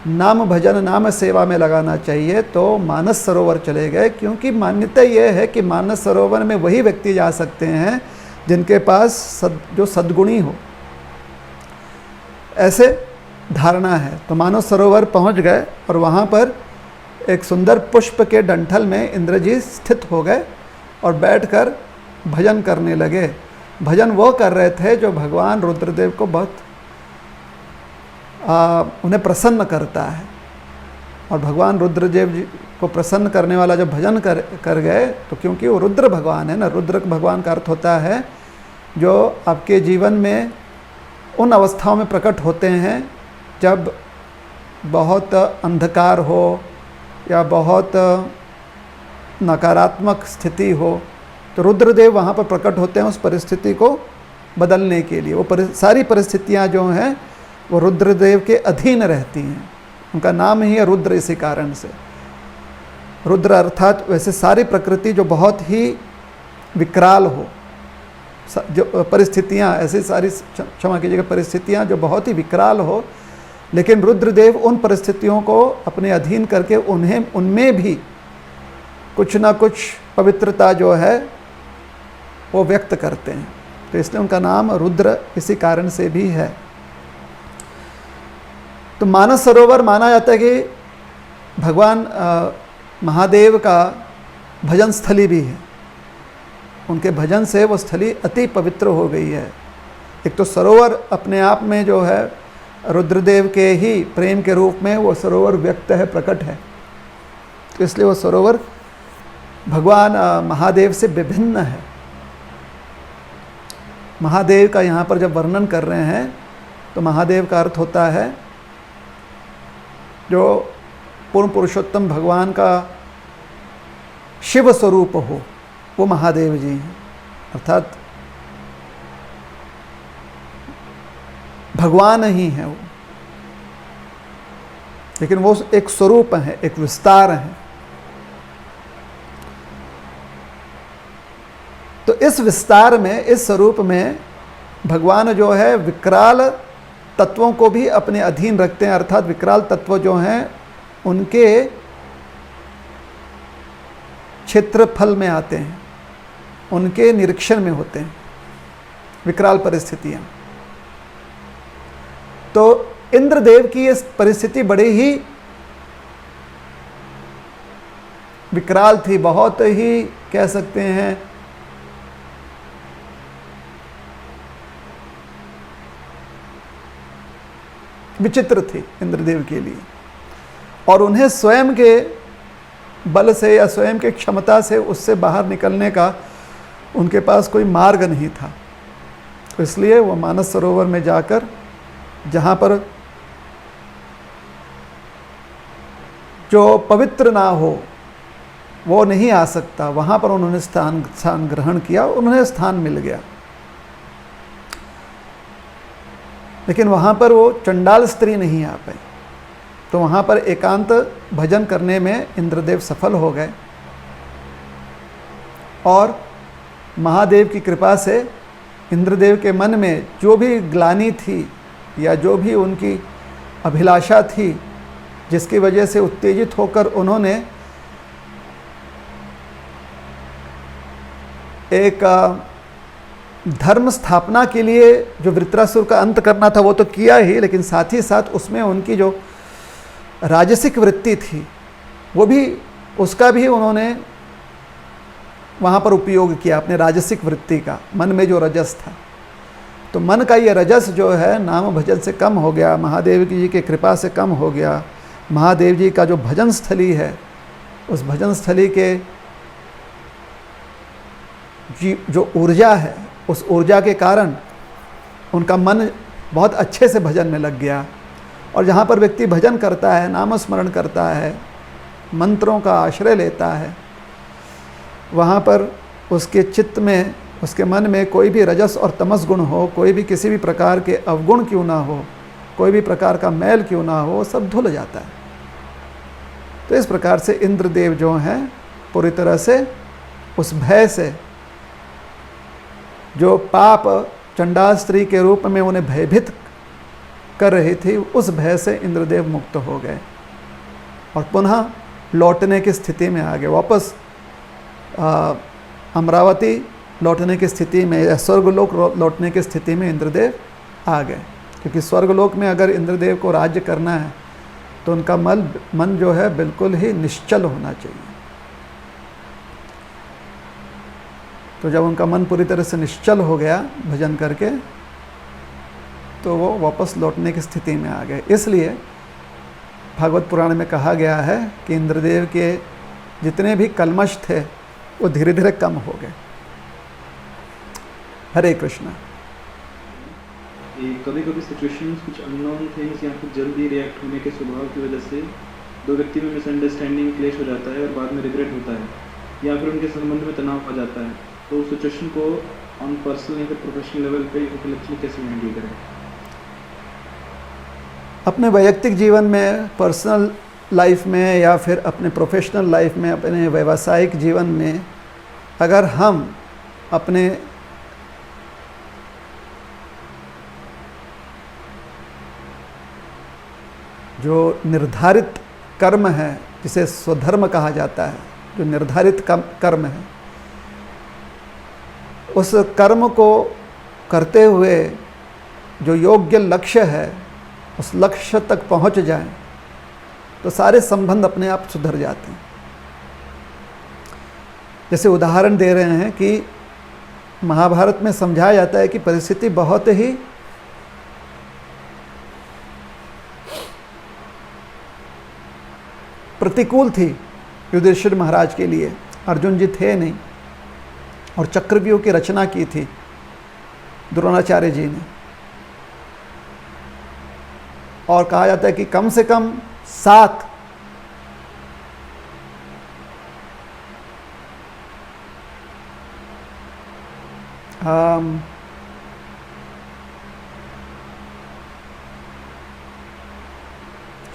नाम भजन नाम सेवा में लगाना चाहिए। तो मानस सरोवर चले गए, क्योंकि मान्यता यह है कि मानस सरोवर में वही व्यक्ति जा सकते हैं जिनके पास जो सद्गुणी हो, ऐसे धारणा है। तो मानस सरोवर पहुंच गए और वहाँ पर एक सुंदर पुष्प के डंठल में इंद्र जी स्थित हो गए और बैठकर भजन करने लगे। भजन वो कर रहे थे जो भगवान रुद्रदेव को बहुत उन्हें प्रसन्न करता है। और भगवान रुद्रदेव जी को प्रसन्न करने वाला जब भजन कर गए, तो क्योंकि वो रुद्र भगवान है ना, रुद्र भगवान का अर्थ होता है जो आपके जीवन में उन अवस्थाओं में प्रकट होते हैं जब बहुत अंधकार हो या बहुत नकारात्मक स्थिति हो, तो रुद्रदेव वहाँ पर प्रकट होते हैं उस परिस्थिति को बदलने के लिए। वो सारी परिस्थितियाँ जो हैं वो रुद्रदेव के अधीन रहती हैं, उनका नाम ही है रुद्र इसी कारण से। रुद्र अर्थात वैसे सारी प्रकृति जो बहुत ही विकराल हो, जो परिस्थितियाँ ऐसी सारी, क्षमा कीजिएगा, परिस्थितियाँ जो बहुत ही विकराल हो, लेकिन रुद्रदेव उन परिस्थितियों को अपने अधीन करके उनमें भी कुछ ना कुछ पवित्रता जो है वो व्यक्त करते हैं। तो इसलिए उनका नाम रुद्र इसी कारण से भी है। तो मानस सरोवर माना जाता है कि भगवान महादेव का भजन स्थली भी है। उनके भजन से वो स्थली अति पवित्र हो गई है। एक तो सरोवर अपने आप में जो है रुद्रदेव के ही प्रेम के रूप में वो सरोवर व्यक्त है, प्रकट है। तो इसलिए वो सरोवर भगवान महादेव से विभिन्न है। महादेव का यहाँ पर जब वर्णन कर रहे हैं तो महादेव का अर्थ होता है जो पूर्ण पुरुषोत्तम भगवान का शिव स्वरूप हो, वो महादेव जी हैं, अर्थात भगवान ही हैं वो, लेकिन वो एक स्वरूप है, एक विस्तार है। तो इस विस्तार में, इस स्वरूप में भगवान जो है विकराल तत्वों को भी अपने अधीन रखते हैं, अर्थात विकराल तत्व जो हैं उनके क्षेत्रफल में आते हैं, उनके निरीक्षण में होते हैं विकराल परिस्थितियां। तो इंद्रदेव की इस परिस्थिति बड़ी ही विकराल थी, बहुत ही कह सकते हैं विचित्र थी इंद्रदेव के लिए, और उन्हें स्वयं के बल से या स्वयं की क्षमता से उससे बाहर निकलने का उनके पास कोई मार्ग नहीं था। तो इसलिए वो मानस सरोवर में जाकर, जहाँ पर जो पवित्र ना हो वो नहीं आ सकता, वहाँ पर उन्होंने स्थान ग्रहण किया, उन्हें स्थान मिल गया। लेकिन वहाँ पर वो चंडाल स्त्री नहीं आ पाई, तो वहाँ पर एकांत भजन करने में इंद्रदेव सफल हो गए, और महादेव की कृपा से इंद्रदेव के मन में जो भी ग्लानि थी या जो भी उनकी अभिलाषा थी, जिसकी वजह से उत्तेजित होकर उन्होंने एक धर्म स्थापना के लिए जो वृत्रासुर का अंत करना था वो तो किया ही, लेकिन साथ ही साथ उसमें उनकी जो राजसिक वृत्ति थी वो भी, उसका भी उन्होंने वहाँ पर उपयोग किया, अपने राजसिक वृत्ति का, मन में जो रजस था। तो मन का ये रजस जो है नाम भजन से कम हो गया, महादेव जी की कृपा से कम हो गया। महादेव जी का जो भजन स्थली है, उस भजन स्थली के जो ऊर्जा है, उस ऊर्जा के कारण उनका मन बहुत अच्छे से भजन में लग गया। और जहाँ पर व्यक्ति भजन करता है, नाम स्मरण करता है, मंत्रों का आश्रय लेता है, वहाँ पर उसके चित्त में, उसके मन में कोई भी रजस और तमस गुण हो, कोई भी किसी भी प्रकार के अवगुण क्यों ना हो, कोई भी प्रकार का मैल क्यों ना हो, सब धुल जाता है। तो इस प्रकार से इंद्रदेव जो हैं पूरी तरह से उस भय से, जो पाप चंडाल स्त्री के रूप में उन्हें भयभीत कर रही थी, उस भय से इंद्रदेव मुक्त हो गए और पुनः लौटने की स्थिति में आ गए, वापस अमरावती लौटने की स्थिति में, या स्वर्गलोक लौटने की स्थिति में इंद्रदेव आ गए। क्योंकि स्वर्गलोक में अगर इंद्रदेव को राज्य करना है तो उनका मन जो है बिल्कुल ही निश्चल होना चाहिए। तो जब उनका मन पूरी तरह से निश्चल हो गया भजन करके, तो वो वापस लौटने की स्थिति में आ गए। इसलिए भागवत पुराण में कहा गया है कि इंद्रदेव के जितने भी कल्मश थे वो धीरे धीरे कम हो गए। हरे कृष्णा। कभी कभी सिचुएशंस कुछ अननोन थिंग्स या फिर जल्दी रिएक्ट होने के स्वभाव की वजह से दो व्यक्ति में मिसअंडरस्टैंडिंग क्लेश हो जाता है और बाद में रिग्रेट होता है, या फिर उनके संबंध में तनाव आ जाता है। तो उस सिचुएशन को ऑन पर्सनल या फिर प्रोफेशनल लेवल पे इंटेलेक्चुअली कैसे हैंडल करें? अपने वैयक्तिक जीवन में, पर्सनल लाइफ में, या फिर अपने प्रोफेशनल लाइफ में, अपने व्यावसायिक जीवन में, अगर हम अपने जो निर्धारित कर्म है, जिसे स्वधर्म कहा जाता है, जो निर्धारित कर्म है, उस कर्म को करते हुए जो योग्य लक्ष्य है उस लक्ष्य तक पहुंच जाएं, तो सारे संबंध अपने आप सुधर जाते हैं। जैसे उदाहरण दे रहे हैं कि महाभारत में समझाया जाता है कि परिस्थिति बहुत ही प्रतिकूल थी युधिष्ठिर महाराज के लिए। अर्जुन जी थे नहीं, और चक्रव्यूह की रचना की थी द्रोणाचार्य जी ने, और कहा जाता है कि कम से कम 7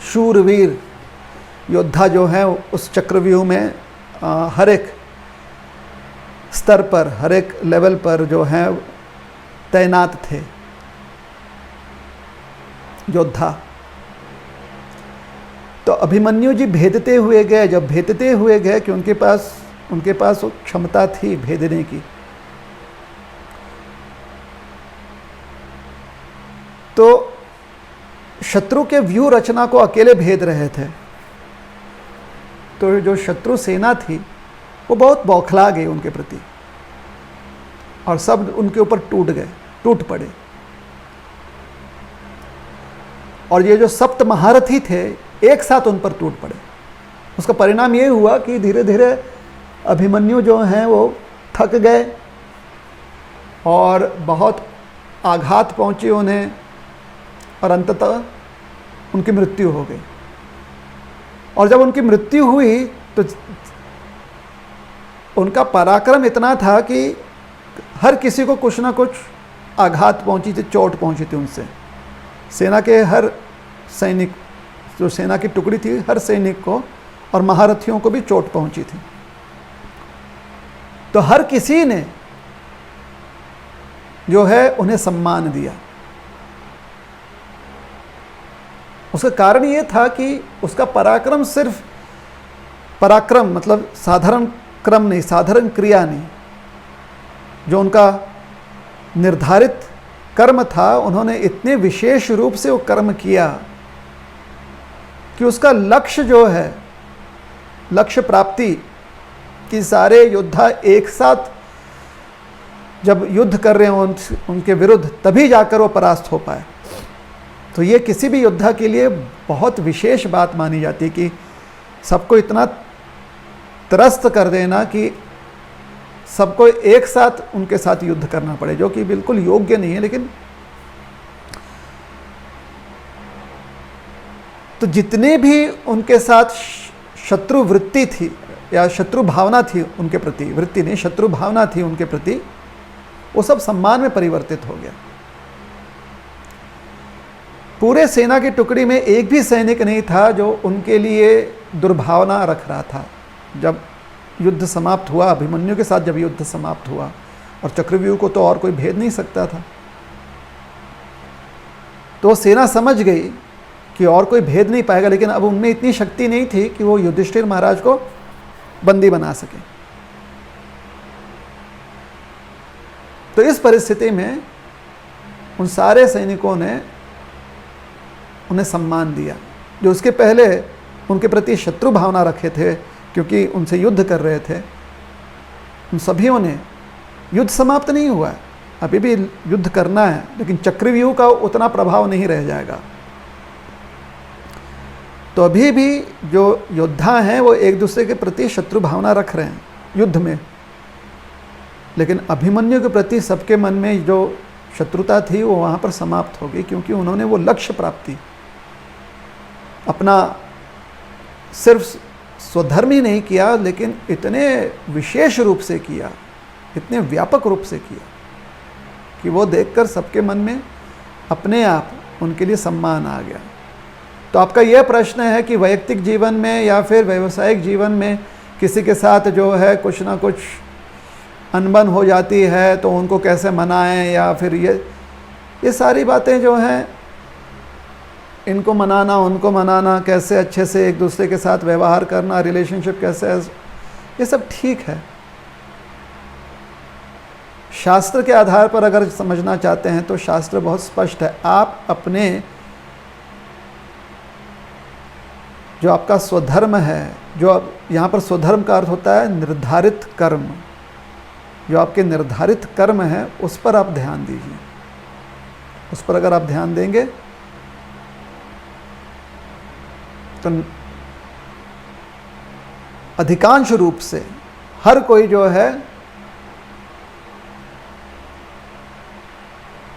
शूरवीर योद्धा जो हैं उस चक्रव्यूह में हर एक स्तर पर, हर एक लेवल पर जो हैं तैनात थे योद्धा। तो अभिमन्यु जी भेदते हुए गए, जब भेदते हुए गए कि उनके पास वो क्षमता थी भेदने की, तो शत्रु के व्यूह रचना को अकेले भेद रहे थे। तो जो शत्रु सेना थी वो बहुत बौखला गई उनके प्रति और सब उनके ऊपर टूट पड़े। और ये जो सप्त महारथी थे एक साथ उन पर टूट पड़े। उसका परिणाम ये हुआ कि धीरे धीरे अभिमन्यु जो हैं वो थक गए और बहुत आघात पहुंची उन्हें और अंततः उनकी मृत्यु हो गई। और जब उनकी मृत्यु हुई तो उनका पराक्रम इतना था कि हर किसी को कुछ ना कुछ आघात पहुंची थी, चोट पहुंची थी उनसे। सेना के हर सैनिक, जो सेना की टुकड़ी थी, हर सैनिक को और महारथियों को भी चोट पहुंची थी। तो हर किसी ने जो है उन्हें सम्मान दिया। उसका कारण ये था कि उसका पराक्रम सिर्फ पराक्रम मतलब साधारण क्रम नहीं, साधारण क्रिया नहीं, जो उनका निर्धारित कर्म था उन्होंने इतने विशेष रूप से वो कर्म किया कि उसका लक्ष्य जो है, लक्ष्य प्राप्ति कि सारे योद्धा एक साथ जब युद्ध कर रहे हों उनके विरुद्ध, तभी जाकर वो परास्त हो पाए। तो ये किसी भी योद्धा के लिए बहुत विशेष बात मानी जाती है कि सबको इतना त्रस्त कर देना कि सबको एक साथ उनके साथ युद्ध करना पड़े, जो कि बिल्कुल योग्य नहीं है। लेकिन तो जितने भी उनके साथ शत्रु वृत्ति थी या शत्रु भावना थी उनके प्रति, वृत्ति नहीं शत्रु भावना थी उनके प्रति, वो सब सम्मान में परिवर्तित हो गया। पूरे सेना की टुकड़ी में एक भी सैनिक नहीं था जो उनके लिए दुर्भावना रख रहा था। जब युद्ध समाप्त हुआ, अभिमन्यु के साथ जब युद्ध समाप्त हुआ, और चक्रव्यूह को तो और कोई भेद नहीं सकता था, तो सेना समझ गई कि और कोई भेद नहीं पाएगा। लेकिन अब उनमें इतनी शक्ति नहीं थी कि वो युधिष्ठिर महाराज को बंदी बना सके। तो इस परिस्थिति में उन सारे सैनिकों ने उन्हें सम्मान दिया, जो उसके पहले उनके प्रति शत्रु भावना रखे थे क्योंकि उनसे युद्ध कर रहे थे। उन सभियों ने, युद्ध समाप्त नहीं हुआ है, अभी भी युद्ध करना है, लेकिन चक्रव्यूह का उतना प्रभाव नहीं रह जाएगा। तो अभी भी जो योद्धा हैं वो एक दूसरे के प्रति शत्रु भावना रख रहे हैं युद्ध में, लेकिन अभिमन्यु के प्रति सबके मन में जो शत्रुता थी वो वहाँ पर समाप्त हो गई, क्योंकि उन्होंने वो लक्ष्य प्राप्ति अपना सिर्फ स्वधर्म ही नहीं किया, लेकिन इतने विशेष रूप से किया, इतने व्यापक रूप से किया कि वो देखकर सबके मन में अपने आप उनके लिए सम्मान आ गया। तो आपका यह प्रश्न है कि वैयक्तिक जीवन में या फिर व्यावसायिक जीवन में किसी के साथ जो है कुछ ना कुछ अनबन हो जाती है तो उनको कैसे मनाएं, या फिर ये सारी बातें जो हैं, इनको मनाना उनको मनाना, कैसे अच्छे से एक दूसरे के साथ व्यवहार करना, रिलेशनशिप कैसे, ये सब ठीक है। शास्त्र के आधार पर अगर समझना चाहते हैं तो शास्त्र बहुत स्पष्ट है। आप अपने जो आपका स्वधर्म है, जो यहाँ पर स्वधर्म का अर्थ होता है निर्धारित कर्म, जो आपके निर्धारित कर्म है उस पर आप ध्यान दीजिए। उस पर अगर आप ध्यान देंगे तो अधिकांश रूप से हर कोई जो है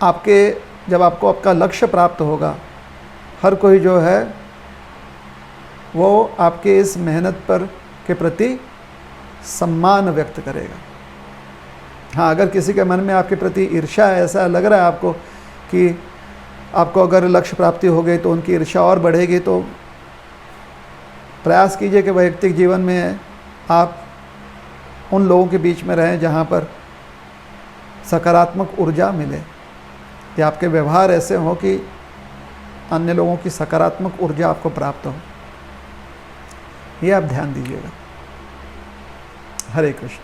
आपके, जब आपको आपका लक्ष्य प्राप्त होगा, हर कोई जो है वो आपके इस मेहनत पर के प्रति सम्मान व्यक्त करेगा। हाँ, अगर किसी के मन में आपके प्रति ईर्ष्या है, ऐसा लग रहा है आपको कि आपको अगर लक्ष्य प्राप्ति हो गई तो उनकी ईर्ष्या और बढ़ेगी, तो प्रयास कीजिए कि वैयक्तिक जीवन में आप उन लोगों के बीच में रहें जहाँ पर सकारात्मक ऊर्जा मिले, या आपके व्यवहार ऐसे हो कि अन्य लोगों की सकारात्मक ऊर्जा आपको प्राप्त हो। ये आप ध्यान दीजिएगा। हरे कृष्ण।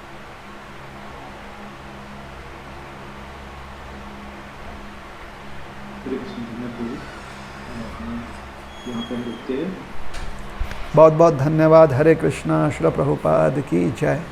हरे कृष्ण। धन्यवाद प्रभु। यहाँ पे हम रुकते हैं। बहुत बहुत धन्यवाद। हरे कृष्णा। श्रील प्रभुपाद की जय।